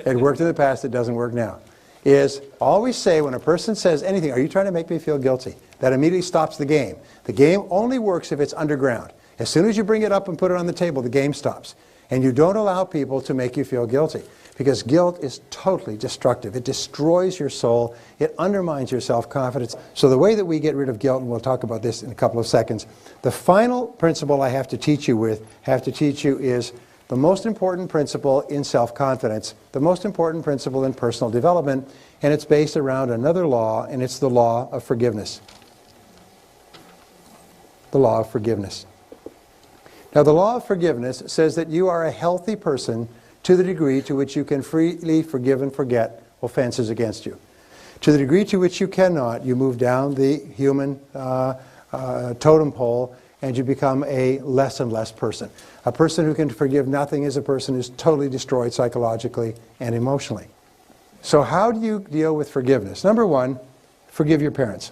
It worked in the past, it doesn't work now. Is always say when a person says anything, are you trying to make me feel guilty? That immediately stops the game. The game only works if it's underground. As soon as you bring it up and put it on the table, the game stops. And you don't allow people to make you feel guilty. Because guilt is totally destructive. It destroys your soul. It undermines your self-confidence. So the way that we get rid of guilt, and we'll talk about this in a couple of seconds, the final principle I have to teach you is the most important principle in self-confidence, the most important principle in personal development, and it's based around another law, and it's the law of forgiveness. The law of forgiveness. Now, the law of forgiveness says that you are a healthy person to the degree to which you can freely forgive and forget offenses against you. To the degree to which you cannot, you move down the human totem pole and you become a less and less person. A person who can forgive nothing is a person who's totally destroyed psychologically and emotionally. So how do you deal with forgiveness? Number one, forgive your parents.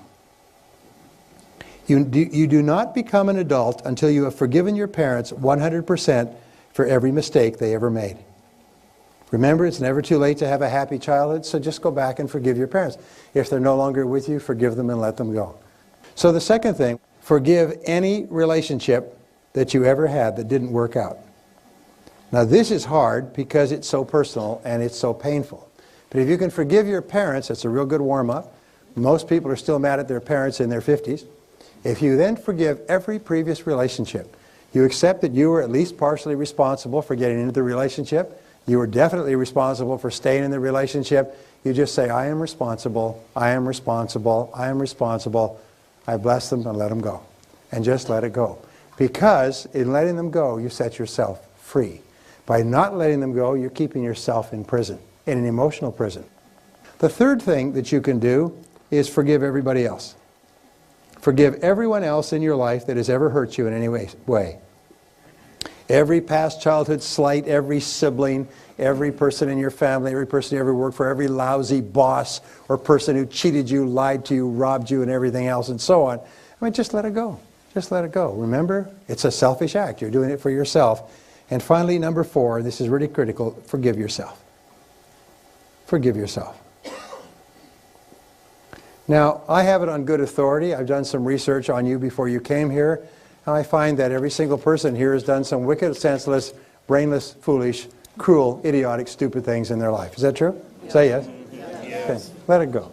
You do not become an adult until you have forgiven your parents 100% for every mistake they ever made. Remember, it's never too late to have a happy childhood, so just go back and forgive your parents. If they're no longer with you, forgive them and let them go. So the second thing, forgive any relationship that you ever had that didn't work out. Now this is hard because it's so personal and it's so painful. But if you can forgive your parents, that's a real good warm-up. Most people are still mad at their parents in their 50s. If you then forgive every previous relationship, you accept that you were at least partially responsible for getting into the relationship. You were definitely responsible for staying in the relationship. You just say, I am responsible, I am responsible, I am responsible. I bless them and let them go. And just let it go. Because in letting them go, you set yourself free. By not letting them go, you're keeping yourself in prison, in an emotional prison. The third thing that you can do is forgive everybody else. Forgive everyone else in your life that has ever hurt you in any way. Every past childhood slight, every sibling, every person in your family, every person you ever worked for, every lousy boss or person who cheated you, lied to you, robbed you, and everything else, and so on. I mean, just let it go. Just let it go. Remember, it's a selfish act. You're doing it for yourself. And finally, number 4, this is really critical, forgive yourself. Forgive yourself. Now, I have it on good authority. I've done some research on you before you came here. And I find that every single person here has done some wicked, senseless, brainless, foolish, cruel, idiotic, stupid things in their life. Is that true? Yeah. Say yes. Yes. Okay. Let it go.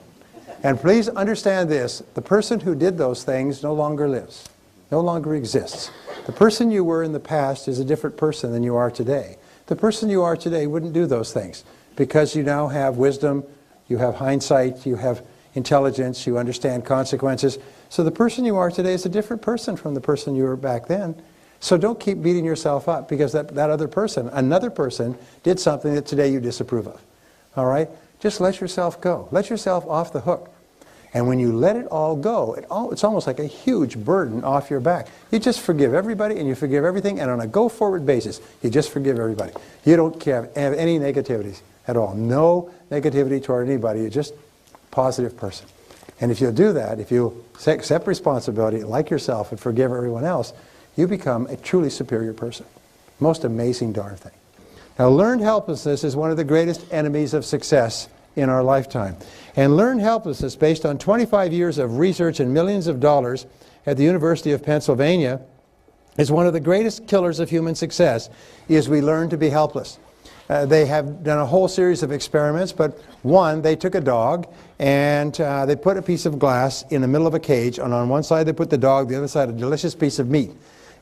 And please understand this. The person who did those things no longer lives. No longer exists. The person you were in the past is a different person than you are today. The person you are today wouldn't do those things because you now have wisdom, you have hindsight, you have intelligence, you understand consequences. So the person you are today is a different person from the person you were back then. So don't keep beating yourself up because that other person, another person, did something that today you disapprove of. All right? Just let yourself go. Let yourself off the hook. And when you let it all go, it's almost like a huge burden off your back. You just forgive everybody and you forgive everything, and on a go-forward basis, you just forgive everybody. You don't have any negativities at all. No negativity toward anybody. You're just a positive person. And if you'll do that, if you accept responsibility like yourself and forgive everyone else, you become a truly superior person. Most amazing darn thing. Now, learned helplessness is one of the greatest enemies of success in our lifetime. And learned helplessness, based on 25 years of research and millions of dollars at the University of Pennsylvania, is one of the greatest killers of human success, is we learn to be helpless. They have done a whole series of experiments, but one, they took a dog and they put a piece of glass in the middle of a cage, and on one side they put the dog, the other side a delicious piece of meat.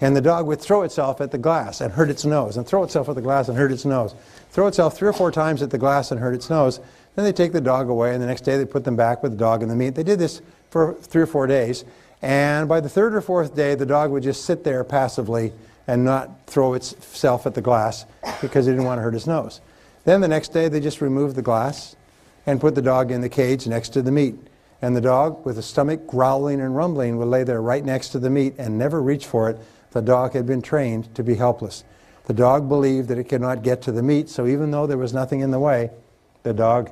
And the dog would throw itself at the glass and hurt its nose, and throw itself at the glass and hurt its nose. Throw itself 3 or 4 times at the glass and hurt its nose. Then they take the dog away, and the next day they put them back with the dog and the meat. They did this for 3 or 4 days, and by the 3rd or 4th day, the dog would just sit there passively and not throw itself at the glass because it didn't want to hurt his nose. Then the next day, they just removed the glass and put the dog in the cage next to the meat. And the dog, with the stomach growling and rumbling, would lay there right next to the meat and never reach for it. The dog had been trained to be helpless. The dog believed that it could not get to the meat, so even though there was nothing in the way, the dog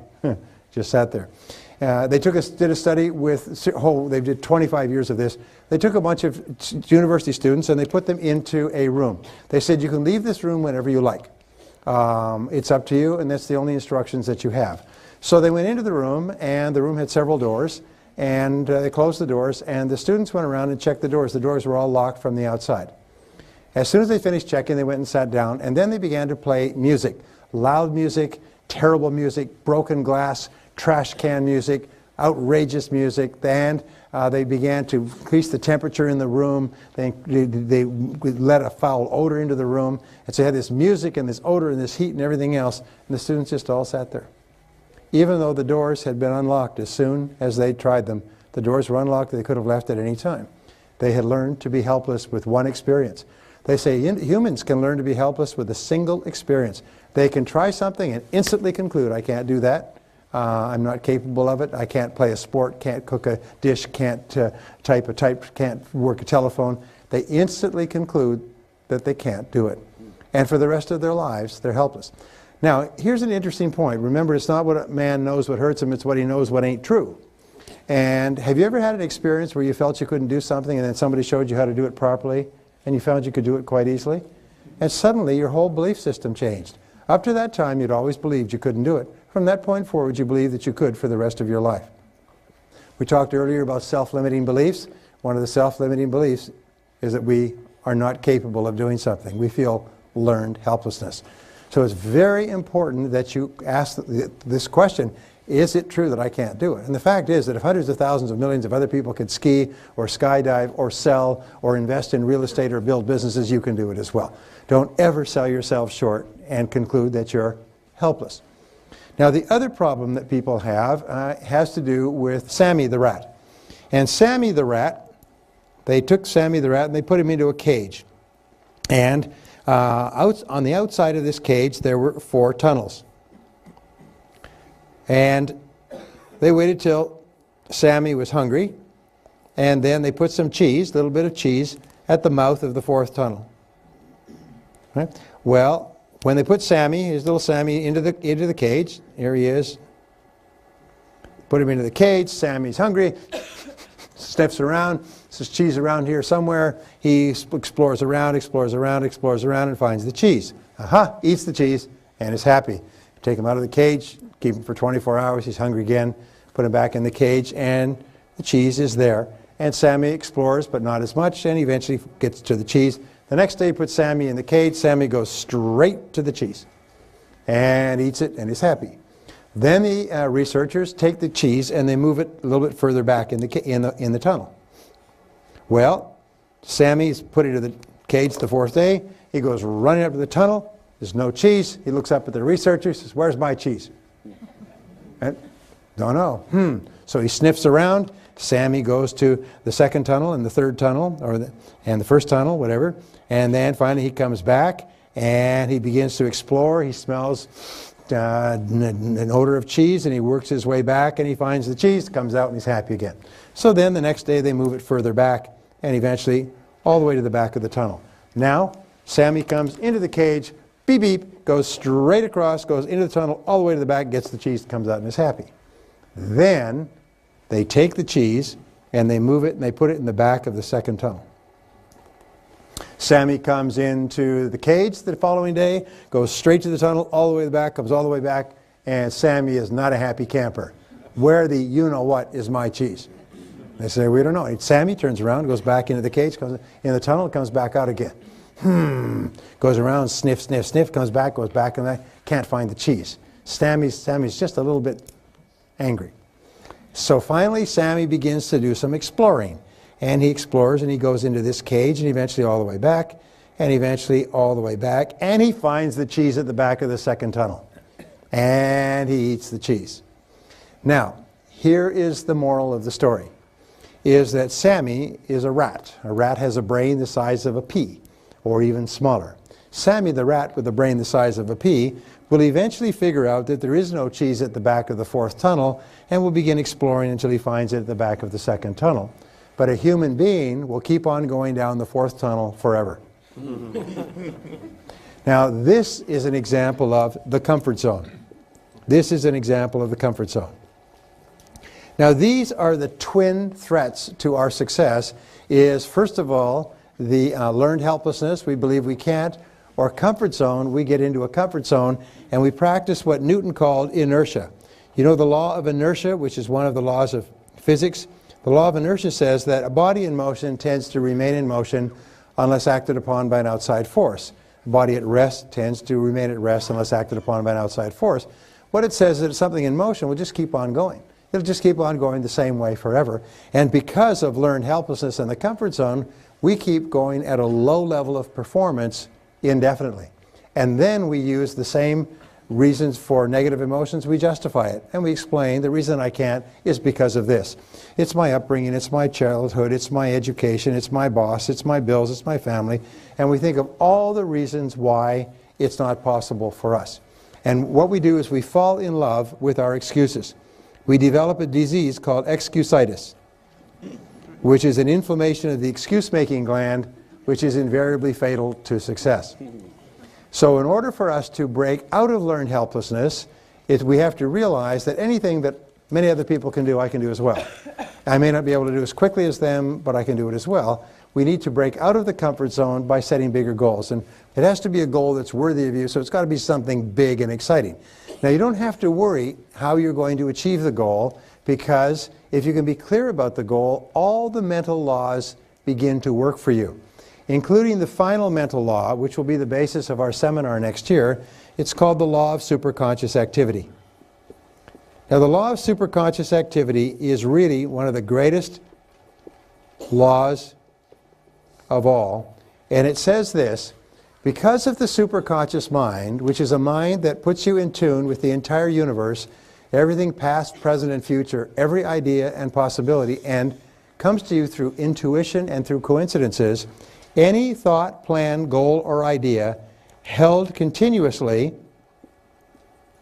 just sat there. They did a study with, they did 25 years of this. They took a bunch of university students and they put them into a room. They said, you can leave this room whenever you like. It's up to you, and that's the only instructions that you have. So they went into the room, and the room had several doors, and they closed the doors, and the students went around and checked the doors. The doors were all locked from the outside. As soon as they finished checking, they went and sat down, and then they began to play music. Loud music, terrible music, broken glass, trash can music, outrageous music. And they began to increase the temperature in the room. They let a foul odor into the room. And so you had this music and this odor and this heat and everything else, and the students just all sat there. Even though the doors had been unlocked as soon as they tried them, the doors were unlocked, they could have left at any time. They had learned to be helpless with one experience. They say humans can learn to be helpless with a single experience. They can try something and instantly conclude, I can't do that. I'm not capable of it. I can't play a sport, can't cook a dish, can't type, can't work a telephone. They instantly conclude that they can't do it. And for the rest of their lives, they're helpless. Now, here's an interesting point. Remember, it's not what a man knows what hurts him, it's what he knows what ain't true. And have you ever had an experience where you felt you couldn't do something and then somebody showed you how to do it properly and you found you could do it quite easily? And suddenly your whole belief system changed. Up to that time, you'd always believed you couldn't do it. From that point forward, you believed that you could for the rest of your life. We talked earlier about self-limiting beliefs. One of the self-limiting beliefs is that we are not capable of doing something. We feel learned helplessness. So it's very important that you ask this question, is it true that I can't do it? And the fact is that if hundreds of thousands of millions of other people could ski or skydive or sell or invest in real estate or build businesses, you can do it as well. Don't ever sell yourself short and conclude that you're helpless. Now, the other problem that people have has to do with Sammy the rat. And Sammy the rat, they took Sammy the rat and they put him into a cage. And on the outside of this cage, there were 4 tunnels. And they waited till Sammy was hungry, and then they put some cheese, a little bit of cheese, at the mouth of the 4th tunnel. Right? Well, when they put Sammy, his little Sammy, into the cage, here he is, put him into the cage, Sammy's hungry, sniffs around, says cheese around here somewhere, he explores around, and finds the cheese. Aha, eats the cheese, and is happy. Take him out of the cage, keep him for 24 hours, he's hungry again, put him back in the cage, and the cheese is there. And Sammy explores, but not as much, and eventually gets to the cheese. The next day, put Sammy in the cage, Sammy goes straight to the cheese, and eats it, and is happy. Then the researchers take the cheese, and they move it a little bit further back in the tunnel. Well, Sammy's put into the cage the 4th day, he goes running up to the tunnel, there's no cheese. He looks up at the researcher, says, "Where's my cheese?" And, don't know. So he sniffs around. Sammy goes to the 2nd tunnel and the 3rd tunnel, and the 1st tunnel, whatever. And then finally he comes back and he begins to explore. He smells an odor of cheese, and he works his way back and he finds the cheese, comes out, and he's happy again. So then the next day they move it further back and eventually all the way to the back of the tunnel. Now Sammy comes into the cage, beep beep, goes straight across, goes into the tunnel, all the way to the back, gets the cheese, comes out, and is happy. Then they take the cheese and they move it and they put it in the back of the 2nd tunnel. Sammy comes into the cage the following day, goes straight to the tunnel, all the way to the back, comes all the way back, and Sammy is not a happy camper. Where the you-know-what is my cheese? They say, we don't know. And Sammy turns around, goes back into the cage, goes in the tunnel, comes back out again. Goes around, sniff, sniff, sniff, comes back, goes back, and can't find the cheese. Sammy's just a little bit angry. So finally, Sammy begins to do some exploring. And he explores, and he goes into this cage, and eventually all the way back, and eventually all the way back, and he finds the cheese at the back of the 2nd tunnel. And he eats the cheese. Now, here is the moral of the story, is that Sammy is a rat. A rat has a brain the size of a pea, or even smaller. Sammy the rat with a brain the size of a pea will eventually figure out that there is no cheese at the back of the 4th tunnel and will begin exploring until he finds it at the back of the 2nd tunnel. But a human being will keep on going down the 4th tunnel forever. Now, this is an example of the comfort zone. This is an example of the comfort zone. Now, these are the twin threats to our success, is first of all, the learned helplessness, we believe we can't, or comfort zone, we get into a comfort zone and we practice what Newton called inertia. You know the law of inertia, which is one of the laws of physics? The law of inertia says that a body in motion tends to remain in motion unless acted upon by an outside force. A body at rest tends to remain at rest unless acted upon by an outside force. What it says is that something in motion will just keep on going. It'll just keep on going the same way forever. And because of learned helplessness in the comfort zone, we keep going at a low level of performance indefinitely. And then we use the same reasons for negative emotions, we justify it. And we explain the reason I can't is because of this. It's my upbringing, it's my childhood, it's my education, it's my boss, it's my bills, it's my family. And we think of all the reasons why it's not possible for us. And what we do is we fall in love with our excuses. We develop a disease called excusitis, which is an inflammation of the excuse-making gland, which is invariably fatal to success. So in order for us to break out of learned helplessness, we have to realize that anything that many other people can do, I can do as well. I may not be able to do as quickly as them, but I can do it as well. We need to break out of the comfort zone by setting bigger goals. And it has to be a goal that's worthy of you, so it's got to be something big and exciting. Now, you don't have to worry how you're going to achieve the goal, because if you can be clear about the goal, all the mental laws begin to work for you, including the final mental law, which will be the basis of our seminar next year. It's called the law of superconscious activity. Now, the law of superconscious activity is really one of the greatest laws of all, and it says this: because of the superconscious mind, which is a mind that puts you in tune with the entire universe, everything past, present, and future, every idea and possibility, and comes to you through intuition and through coincidences, any thought, plan, goal, or idea held continuously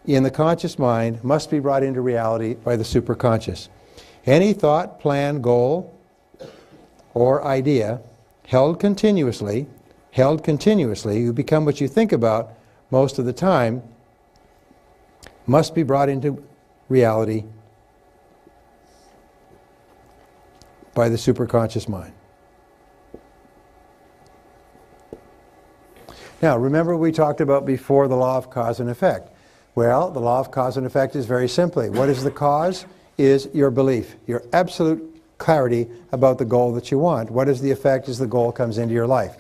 in the conscious mind must be brought into reality by the superconscious. Any thought, plan, goal, or idea held continuously, you become what you think about most of the time, must be brought into reality by the superconscious mind. Now, remember we talked about before the law of cause and effect. Well, the law of cause and effect is very simply, what is the cause? Is your belief, your absolute clarity about the goal that you want. What is the effect as the goal comes into your life?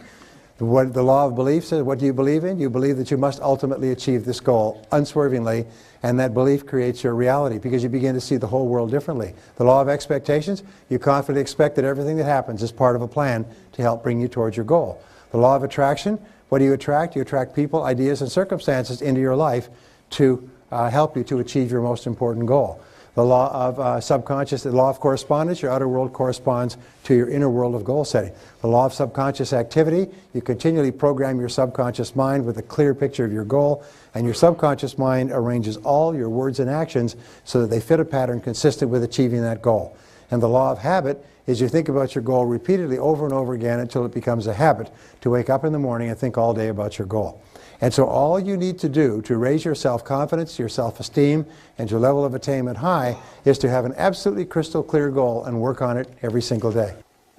What the law of belief says, what do you believe in? You believe that you must ultimately achieve this goal unswervingly, and that belief creates your reality because you begin to see the whole world differently. The law of expectations, you confidently expect that everything that happens is part of a plan to help bring you towards your goal. The law of attraction, what do you attract? You attract people, ideas, and circumstances into your life to help you to achieve your most important goal. The law of subconscious, the law of correspondence, your outer world corresponds to your inner world of goal setting. The law of subconscious activity, you continually program your subconscious mind with a clear picture of your goal, and your subconscious mind arranges all your words and actions so that they fit a pattern consistent with achieving that goal. And the law of habit is you think about your goal repeatedly over and over again until it becomes a habit to wake up in the morning and think all day about your goal. And so all you need to do to raise your self-confidence, your self-esteem, and your level of attainment high is to have an absolutely crystal clear goal and work on it every single day.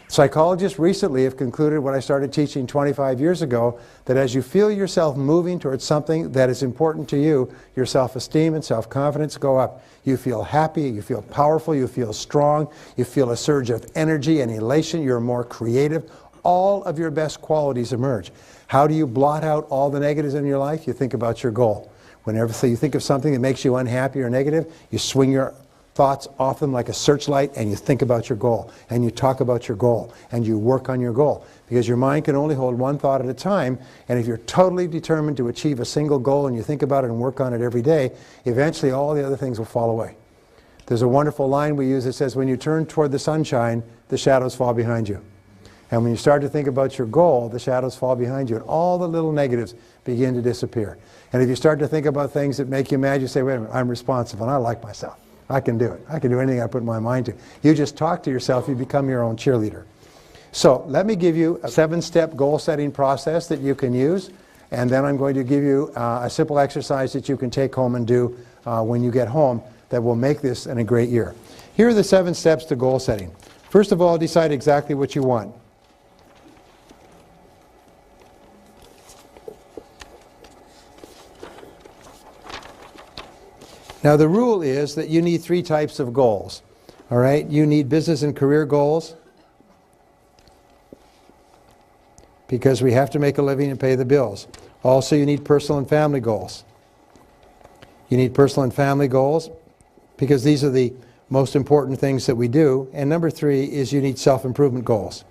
Psychologists recently have concluded what I started teaching 25 years ago, that as you feel yourself moving towards something that is important to you, your self-esteem and self-confidence go up. You feel happy, you feel powerful, you feel strong, you feel a surge of energy and elation, you're more creative. All of your best qualities emerge. How do you blot out all the negatives in your life? You think about your goal. Whenever you think of something that makes you unhappy or negative, you swing your thoughts off them like a searchlight and you think about your goal, and you talk about your goal, and you work on your goal. Because your mind can only hold one thought at a time, and if you're totally determined to achieve a single goal and you think about it and work on it every day, eventually all the other things will fall away. There's a wonderful line we use that says, when you turn toward the sunshine, the shadows fall behind you. And when you start to think about your goal, the shadows fall behind you and all the little negatives begin to disappear. And if you start to think about things that make you mad, you say, wait a minute, I'm responsible and I like myself. I can do it. I can do anything I put my mind to. You just talk to yourself, you become your own cheerleader. So let me give you a 7-step goal setting process that you can use, and then I'm going to give you a simple exercise that you can take home and do when you get home that will make this a great year. Here are the 7 steps to goal setting. First of all, decide exactly what you want. Now the rule is that you need 3 types of goals. All right? You need business and career goals, because we have to make a living and pay the bills. Also, you need personal and family goals. You need personal and family goals because these are the most important things that we do. And number 3 is you need self-improvement goals.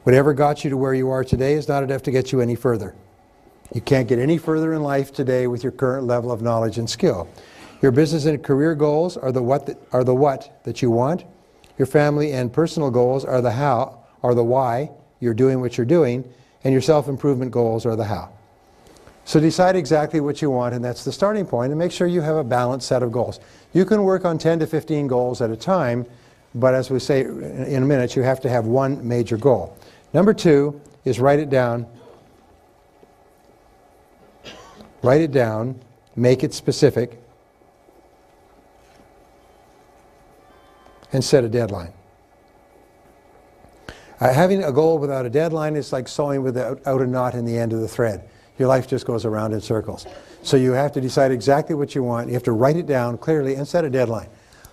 Whatever got you to where you are today is not enough to get you any further. You can't get any further in life today with your current level of knowledge and skill. Your business and career goals are the what that you want. Your family and personal goals are the how, or the why you're doing what you're doing, and your self-improvement goals are the how. So decide exactly what you want, and that's the starting point, and make sure you have a balanced set of goals. You can work on 10 to 15 goals at a time, but as we say in a minute, you have to have one major goal. Number 2 is write it down. Write it down, make it specific, and set a deadline. Having a goal without a deadline is like sewing without a knot in the end of the thread. Your life just goes around in circles. So you have to decide exactly what you want. You have to write it down clearly and set a deadline.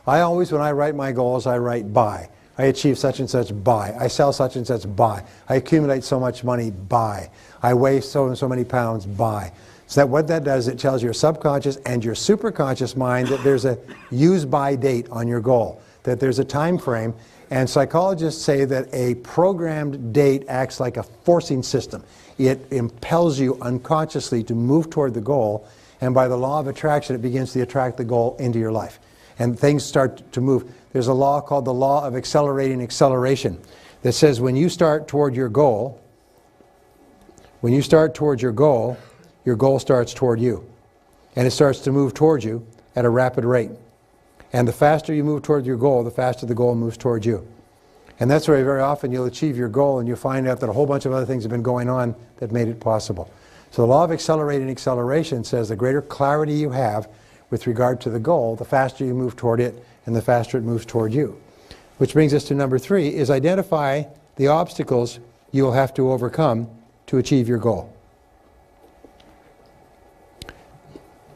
I always, when I write my goals, I write buy. I achieve such and such, buy. I sell such and such, buy. I accumulate so much money, buy. I weigh so and so many pounds, buy. So that what that does, it tells your subconscious and your superconscious mind that there's a use-by date on your goal, that there's a time frame. And psychologists say that a programmed date acts like a forcing system. It impels you unconsciously to move toward the goal, and by the law of attraction, it begins to attract the goal into your life. And things start to move. There's a law called the law of accelerating acceleration that says when you start toward your goal, your goal starts toward you. And it starts to move toward you at a rapid rate. And the faster you move toward your goal, the faster the goal moves toward you. And that's why very often you'll achieve your goal and you'll find out that a whole bunch of other things have been going on that made it possible. So the law of accelerating acceleration says the greater clarity you have with regard to the goal, the faster you move toward it and the faster it moves toward you. Which brings us to number 3, is identify the obstacles you will have to overcome to achieve your goal.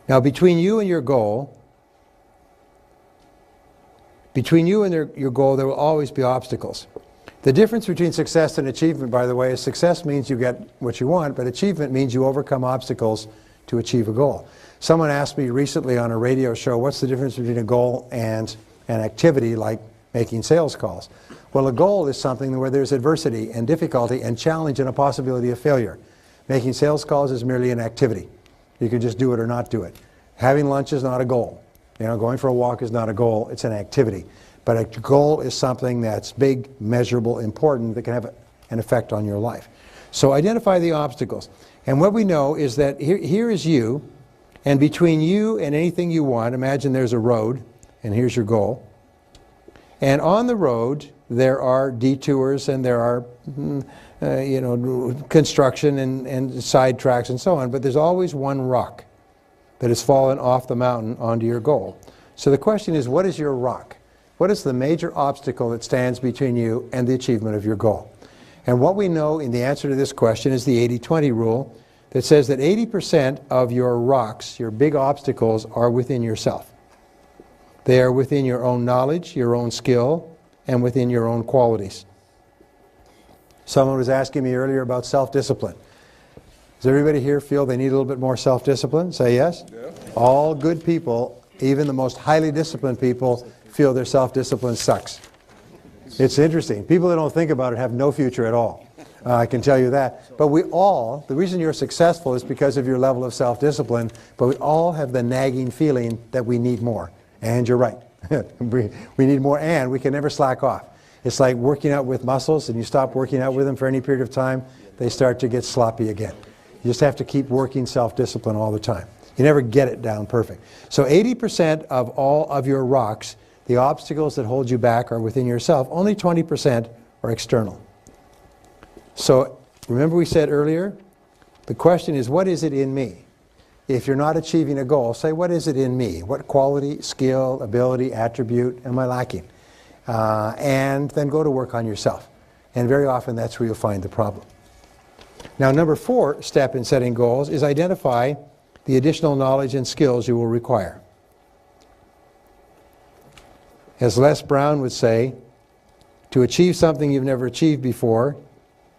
Now between you and your goal, your goal, there will always be obstacles. The difference between success and achievement, by the way, is success means you get what you want, but achievement means you overcome obstacles to achieve a goal. Someone asked me recently on a radio show, what's the difference between a goal and an activity like making sales calls? Well, a goal is something where there's adversity and difficulty and challenge and a possibility of failure. Making sales calls is merely an activity. You can just do it or not do it. Having lunch is not a goal. You know, going for a walk is not a goal, it's an activity. But a goal is something that's big, measurable, important, that can have an effect on your life. So identify the obstacles. And what we know is that here is you, and between you and anything you want, imagine there's a road, and here's your goal. And on the road, there are detours and there are construction and side tracks and so on, but there's always one rock that has fallen off the mountain onto your goal. So the question is, what is your rock? What is the major obstacle that stands between you and the achievement of your goal? And what we know in the answer to this question is the 80-20 rule that says that 80% of your rocks, your big obstacles, are within yourself. They are within your own knowledge, your own skill, and within your own qualities. Someone was asking me earlier about self-discipline. Does everybody here feel they need a little bit more self-discipline? Say yes? Yeah. All good people, even the most highly disciplined people, feel their self-discipline sucks. It's interesting. People that don't think about it have no future at all. I can tell you that. But we all, the reason you're successful is because of your level of self-discipline, but we all have the nagging feeling that we need more. And you're right. We need more, and we can never slack off. It's like working out with muscles, and you stop working out with them for any period of time, they start to get sloppy again. You just have to keep working self-discipline all the time. You never get it down perfect. So 80% of all of your rocks, the obstacles that hold you back, are within yourself. Only 20% are external. So remember we said earlier, the question is, what is it in me? If you're not achieving a goal, say, what is it in me? What quality, skill, ability, attribute am I lacking? And then go to work on yourself. And very often that's where you'll find the problem. Now, number 4 step in setting goals is identify the additional knowledge and skills you will require. As Les Brown would say, to achieve something you've never achieved before,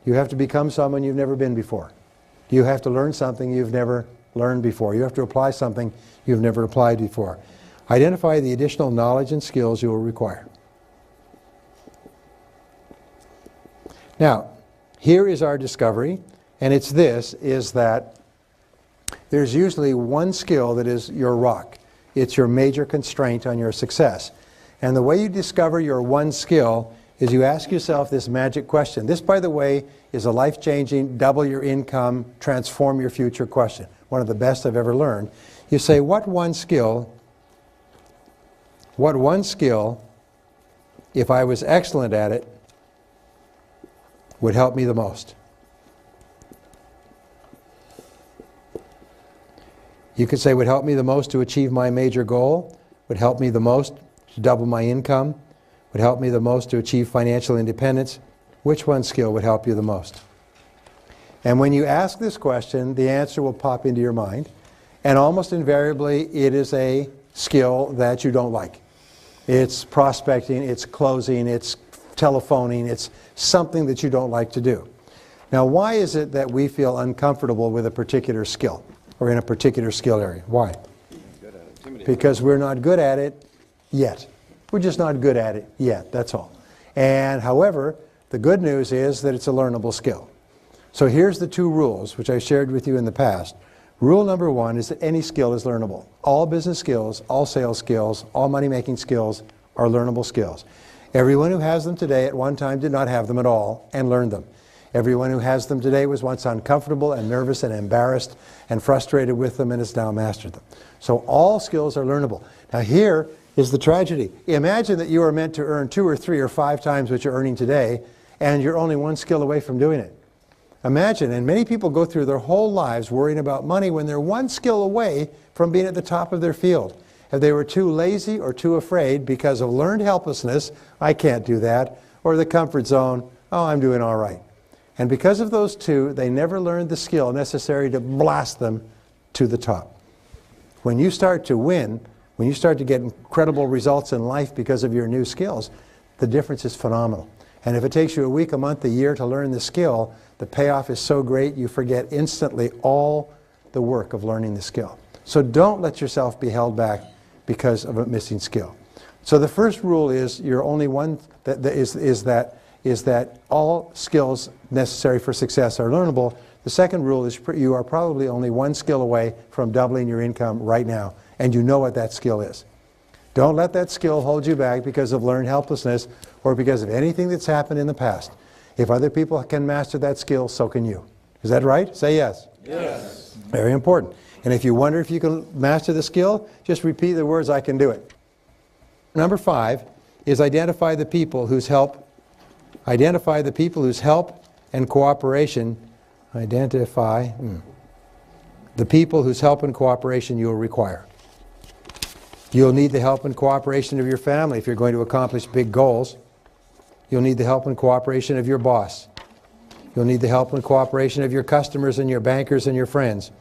you have to become someone you've never been before. You have to learn something you've never learned before. You have to apply something you've never applied before. Identify the additional knowledge and skills you will require. Now, here is our discovery, and it's this, is that there's usually one skill that is your rock. It's your major constraint on your success. And the way you discover your one skill is you ask yourself this magic question. This, by the way, is a life-changing, double your income, transform your future question. one of the best I've ever learned. You say, what one skill, if I was excellent at it, would help me the most? You could say, would help me the most to achieve my major goal, would help me the most to double my income, would help me the most to achieve financial independence. Which one skill would help you the most? And when you ask this question, the answer will pop into your mind. And almost invariably, it is a skill that you don't like. It's prospecting, it's closing, it's telephoning, it's something that you don't like to do. Now, why is it that we feel uncomfortable with a particular skill or in a particular skill area? Why? Because we're not good at it yet. We're just not good at it yet, that's all. And however, the good news is that it's a learnable skill. So here's the two rules, which I shared with you in the past. Rule number one is that any skill is learnable. All business skills, all sales skills, all money-making skills are learnable skills. Everyone who has them today at one time did not have them at all and learned them. Everyone who has them today was once uncomfortable and nervous and embarrassed and frustrated with them and has now mastered them. So all skills are learnable. Now here is the tragedy. Imagine that you are meant to earn 2 or 3 or 5 times what you're earning today, and you're only one skill away from doing it. Imagine, and many people go through their whole lives worrying about money when they're one skill away from being at the top of their field. If they were too lazy or too afraid because of learned helplessness, I can't do that, or the comfort zone, oh, I'm doing all right. And because of those two, they never learned the skill necessary to blast them to the top. When you start to win, when you start to get incredible results in life because of your new skills, the difference is phenomenal. And if it takes you a week, a month, a year to learn the skill, the payoff is so great you forget instantly all the work of learning the skill. So don't let yourself be held back because of a missing skill. So the first rule is you're only one is that all skills necessary for success are learnable. The second rule is you are probably only one skill away from doubling your income right now, and you know what that skill is. Don't let that skill hold you back because of learned helplessness or because of anything that's happened in the past. If other people can master that skill, so can you. Is that right? Say yes. Yes. Very important. And if you wonder if you can master the skill, just repeat the words, I can do it. Number 5 is identify the people whose help and cooperation, the people whose help and cooperation you will require. You'll need the help and cooperation of your family if you're going to accomplish big goals. You'll need the help and cooperation of your boss. You'll need the help and cooperation of your customers and your bankers and your friends.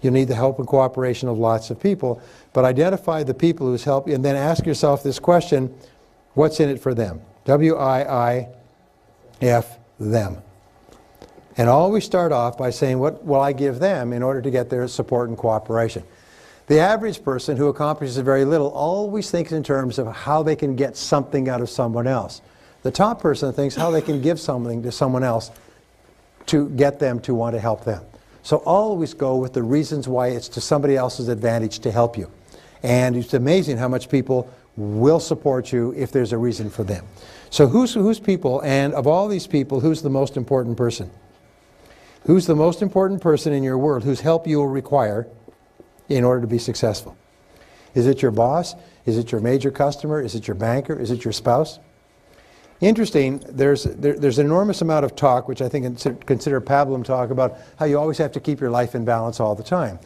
You'll need the help and cooperation of lots of people. But identify the people whose help, and then ask yourself this question, what's in it for them? W-I-I-F, them. And always start off by saying, what will I give them in order to get their support and cooperation? The average person who accomplishes very little always thinks in terms of how they can get something out of someone else. The top person thinks how they can give something to someone else to get them to want to help them. So always go with the reasons why it's to somebody else's advantage to help you. And it's amazing how much people will support you if there's a reason for them. So who's people, and of all these people, who's the most important person? Who's the most important person in your world whose help you will require in order to be successful? Is it your boss? Is it your major customer? Is it your banker? Is it your spouse? Interesting, there's an enormous amount of talk, which I think consider pablum talk, about how you always have to keep your life in balance all the time.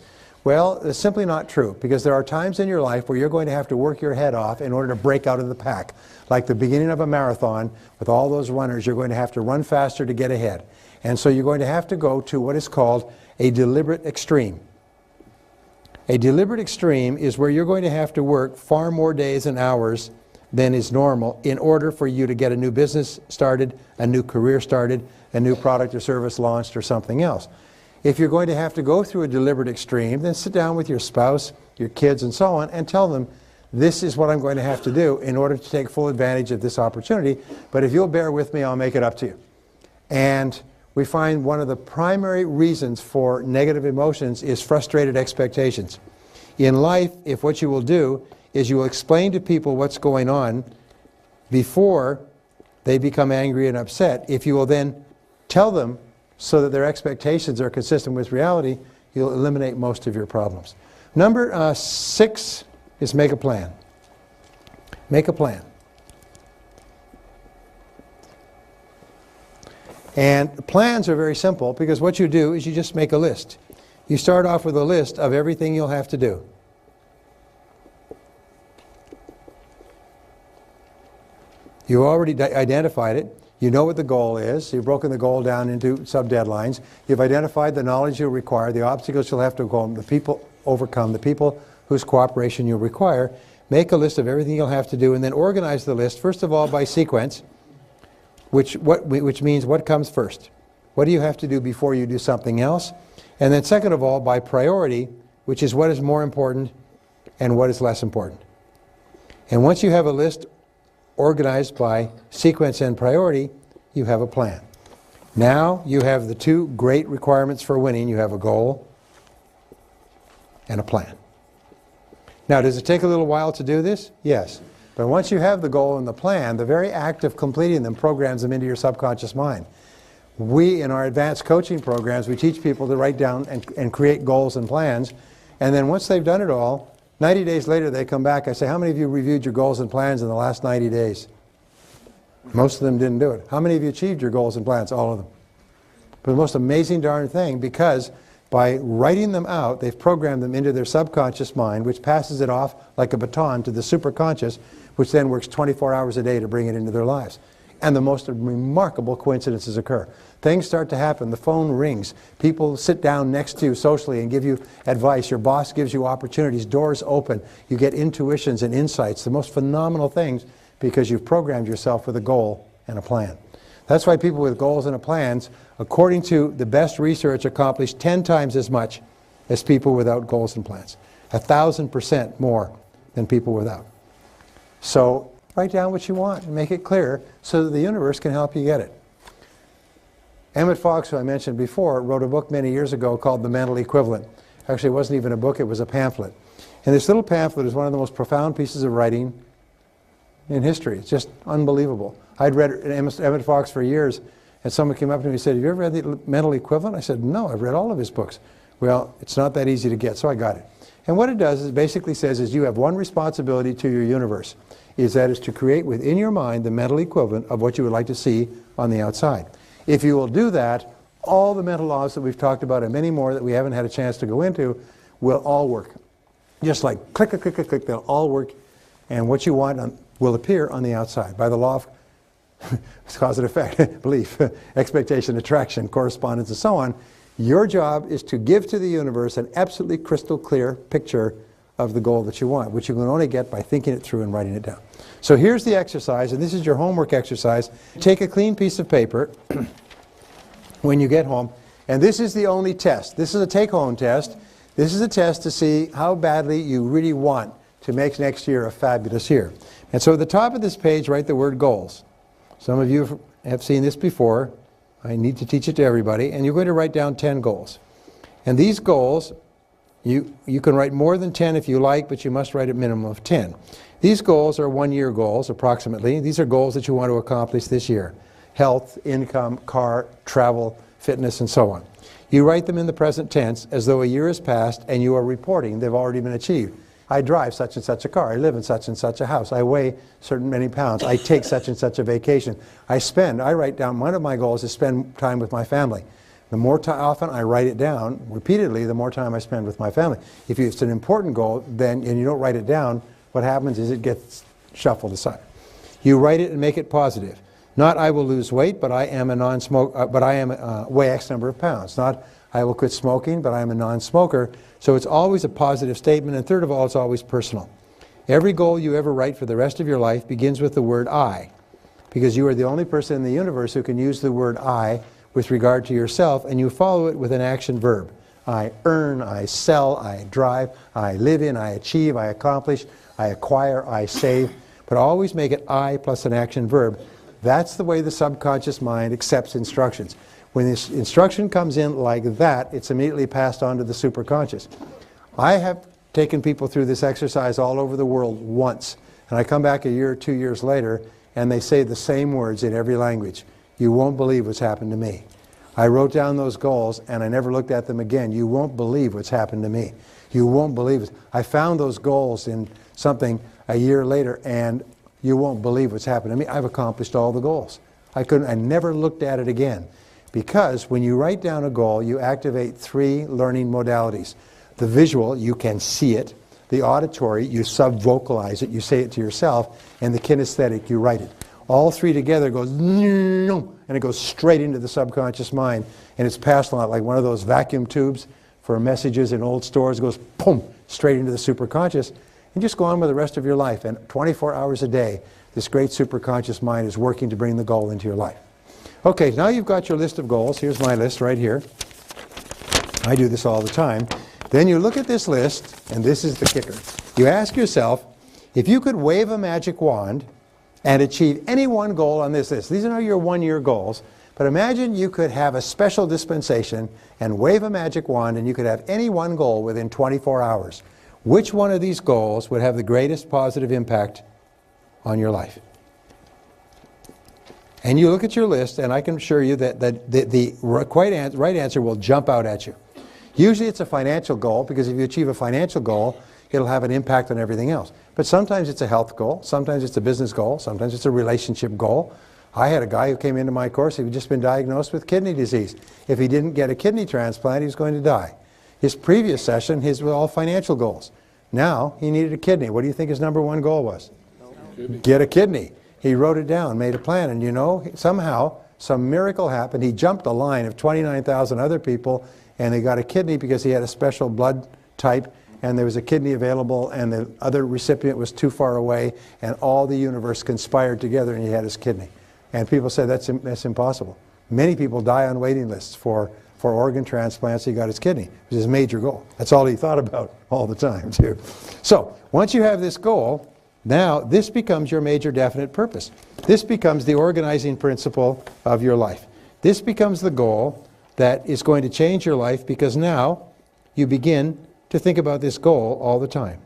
Well, it's simply not true, because there are times in your life where you're going to have to work your head off in order to break out of the pack. Like the beginning of a marathon, with all those runners, you're going to have to run faster to get ahead. And so you're going to have to go to what is called a deliberate extreme. A deliberate extreme is where you're going to have to work far more days and hours than is normal in order for you to get a new business started, a new career started, a new product or service launched, or something else. If you're going to have to go through a deliberate extreme, then sit down with your spouse, your kids, and so on, and tell them, this is what I'm going to have to do in order to take full advantage of this opportunity, but if you'll bear with me, I'll make it up to you. And we find one of the primary reasons for negative emotions is frustrated expectations. In life, if what you will do is you will explain to people what's going on before they become angry and upset, if you will then tell them so that their expectations are consistent with reality, you'll eliminate most of your problems. Number 6 is make a plan. Make a plan. And plans are very simple because what you do is you just make a list. You start off with a list of everything you'll have to do. You already identified it. You know what the goal is. You've broken the goal down into sub-deadlines. You've identified the knowledge you'll require, the obstacles you'll have to overcome, the people whose cooperation you'll require. Make a list of everything you'll have to do and then organize the list, first of all, by sequence, which means what comes first. What do you have to do before you do something else? And then second of all, by priority, which is what is more important and what is less important. And once you have a list organized by sequence and priority, you have a plan. Now you have the two great requirements for winning. You have a goal and a plan. Now, does it take a little while to do this? Yes. But once you have the goal and the plan, the very act of completing them programs them into your subconscious mind. We, in our advanced coaching programs, we teach people to write down and create goals and plans. And then once they've done it all, 90 days later, they come back. I say, how many of you reviewed your goals and plans in the last 90 days? Most of them didn't do it. How many of you achieved your goals and plans? All of them. But the most amazing darn thing, because by writing them out, they've programmed them into their subconscious mind, which passes it off like a baton to the superconscious, which then works 24 hours a day to bring it into their lives. And the most remarkable coincidences occur. Things start to happen. The phone rings. People sit down next to you socially and give you advice. Your boss gives you opportunities. Doors open. You get intuitions and insights. The most phenomenal things because you've programmed yourself with a goal and a plan. That's why people with goals and plans, according to the best research, accomplish 10 times as much as people without goals and plans. 1,000% more than people without. So write down what you want and make it clear so that the universe can help you get it. Emmett Fox, who I mentioned before, wrote a book many years ago called The Mental Equivalent. Actually, it wasn't even a book, it was a pamphlet. And this little pamphlet is one of the most profound pieces of writing in history. It's just unbelievable. I'd read Emmett Fox for years, and someone came up to me and said, have you ever read The Mental Equivalent? I said, no, I've read all of his books. Well, it's not that easy to get, so I got it. And what it does is it basically says is you have one responsibility to your universe, is to create within your mind the mental equivalent of what you would like to see on the outside. If you will do that, all the mental laws that we've talked about and many more that we haven't had a chance to go into will all work. Just like click, click, click, click, click, they'll all work, and what you want will appear on the outside by the law of cause and effect, belief, expectation, attraction, correspondence, and so on. Your job is to give to the universe an absolutely crystal clear picture of the goal that you want, which you can only get by thinking it through and writing it down. So here's the exercise, and this is your homework exercise. Take a clean piece of paper when you get home, and this is the only test. This is a take-home test. This is a test to see how badly you really want to make next year a fabulous year. And so at the top of this page, write the word goals. Some of you have seen this before. I need to teach it to everybody, and you're going to write down 10 goals. And these goals, you can write more than 10 if you like, but you must write a minimum of 10. These goals are one-year goals, approximately. These are goals that you want to accomplish this year. Health, income, car, travel, fitness, and so on. You write them in the present tense as though a year has passed and you are reporting they've already been achieved. I drive such and such a car. I live in such and such a house. I weigh certain many pounds. I take such and such a vacation. I write down, one of my goals is spend time with my family. The more often I write it down, repeatedly, the more time I spend with my family. If it's an important goal, then, and you don't write it down, what happens is it gets shuffled aside. You write it and make it positive. Not I will lose weight, but I am a non-smoker, but I am weigh X number of pounds. Not I will quit smoking, but I am a non-smoker. So it's always a positive statement, and third of all, it's always personal. Every goal you ever write for the rest of your life begins with the word I, because you are the only person in the universe who can use the word I with regard to yourself, and you follow it with an action verb. I earn, I sell, I drive, I live in, I achieve, I accomplish, I acquire, I save, but always make it I plus an action verb. That's the way the subconscious mind accepts instructions. When this instruction comes in like that, it's immediately passed on to the superconscious. I have taken people through this exercise all over the world once, and I come back a year or 2 years later, and they say the same words in every language. You won't believe what's happened to me. I wrote down those goals and I never looked at them again. You won't believe what's happened to me. You won't believe it. I found those goals in something a year later, and you won't believe what's happened to me. I've accomplished all the goals. I never looked at it again. Because when you write down a goal, you activate 3 learning modalities. The visual, you can see it. The auditory, you sub-vocalize it, you say it to yourself. And the kinesthetic, you write it. All 3 together goes, and it goes straight into the subconscious mind. And it's passed on like one of those vacuum tubes for messages in old stores. It goes, boom, straight into the superconscious. And just go on with the rest of your life. And 24 hours a day, this great superconscious mind is working to bring the goal into your life. Okay, now you've got your list of goals. Here's my list right here. I do this all the time. Then you look at this list, and this is the kicker. You ask yourself, if you could wave a magic wand and achieve any one goal on this list. These are your one-year goals. But imagine you could have a special dispensation and wave a magic wand and you could have any one goal within 24 hours. Which one of these goals would have the greatest positive impact on your life? And you look at your list, and I can assure you that the right answer will jump out at you. Usually it's a financial goal, because if you achieve a financial goal, it'll have an impact on everything else. But sometimes it's a health goal, sometimes it's a business goal, sometimes it's a relationship goal. I had a guy who came into my course, he had just been diagnosed with kidney disease. If he didn't get a kidney transplant, he was going to die. His previous session, his were all financial goals. Now, he needed a kidney. What do you think his #1 goal was? Get a kidney. He wrote it down, made a plan, and you know, somehow, some miracle happened. He jumped a line of 29,000 other people, and they got a kidney because he had a special blood type, and there was a kidney available, and the other recipient was too far away, and all the universe conspired together, and he had his kidney. And people said, that's impossible. Many people die on waiting lists for organ transplants. He got his kidney. It was his major goal. That's all he thought about all the time, too. So, once you have this goal, now this becomes your major definite purpose. This becomes the organizing principle of your life. This becomes the goal that is going to change your life, because now you begin to think about this goal all the time.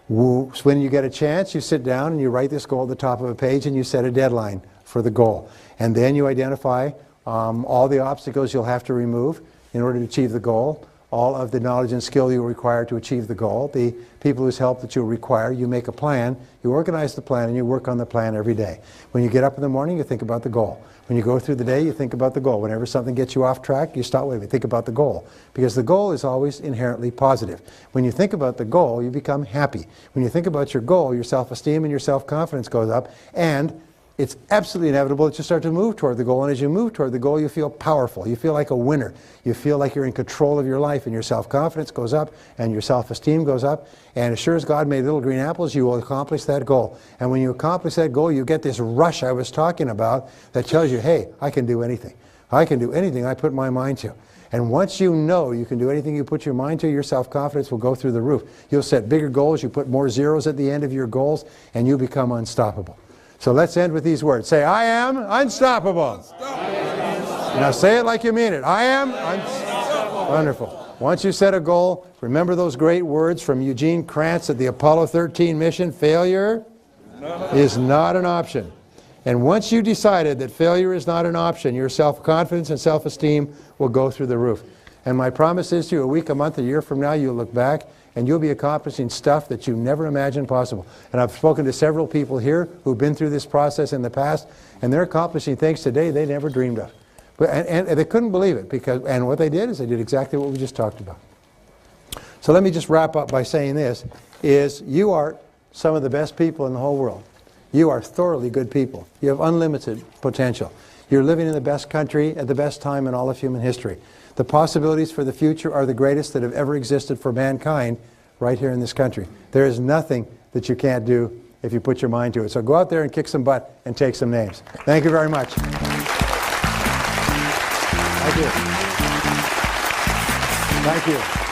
So when you get a chance, you sit down and you write this goal at the top of a page and you set a deadline for the goal. And then you identify all the obstacles you'll have to remove in order to achieve the goal, all of the knowledge and skill you require to achieve the goal, the people whose help that you require. You make a plan, you organize the plan, and you work on the plan every day. When you get up in the morning, you think about the goal. When you go through the day, you think about the goal. Whenever something gets you off track, you stop waiting, think about the goal. Because the goal is always inherently positive. When you think about the goal, you become happy. When you think about your goal, your self-esteem and your self-confidence goes up, and it's absolutely inevitable that you start to move toward the goal, and as you move toward the goal, you feel powerful. You feel like a winner. You feel like you're in control of your life, and your self-confidence goes up, and your self-esteem goes up, and as sure as God made little green apples, you will accomplish that goal. And when you accomplish that goal, you get this rush I was talking about that tells you, hey, I can do anything. I can do anything I put my mind to. And once you know you can do anything you put your mind to, your self-confidence will go through the roof. You'll set bigger goals, you put more zeros at the end of your goals, and you become unstoppable. So let's end with these words. Say, I am unstoppable. Now say it like you mean it. I am unstoppable. Wonderful. Once you set a goal, remember those great words from Eugene Krantz at the Apollo 13 mission. Failure is not an option. And once you decided that failure is not an option, your self-confidence and self-esteem will go through the roof. And my promise is to you, a week, a month, a year from now, you'll look back and you'll be accomplishing stuff that you never imagined possible. And I've spoken to several people here who've been through this process in the past, and they're accomplishing things today they never dreamed of. And they couldn't believe it, and what they did is they did exactly what we just talked about. So let me just wrap up by saying this, is you are some of the best people in the whole world. You are thoroughly good people. You have unlimited potential. You're living in the best country at the best time in all of human history. The possibilities for the future are the greatest that have ever existed for mankind right here in this country. There is nothing that you can't do if you put your mind to it. So go out there and kick some butt and take some names. Thank you very much. Thank you. Thank you.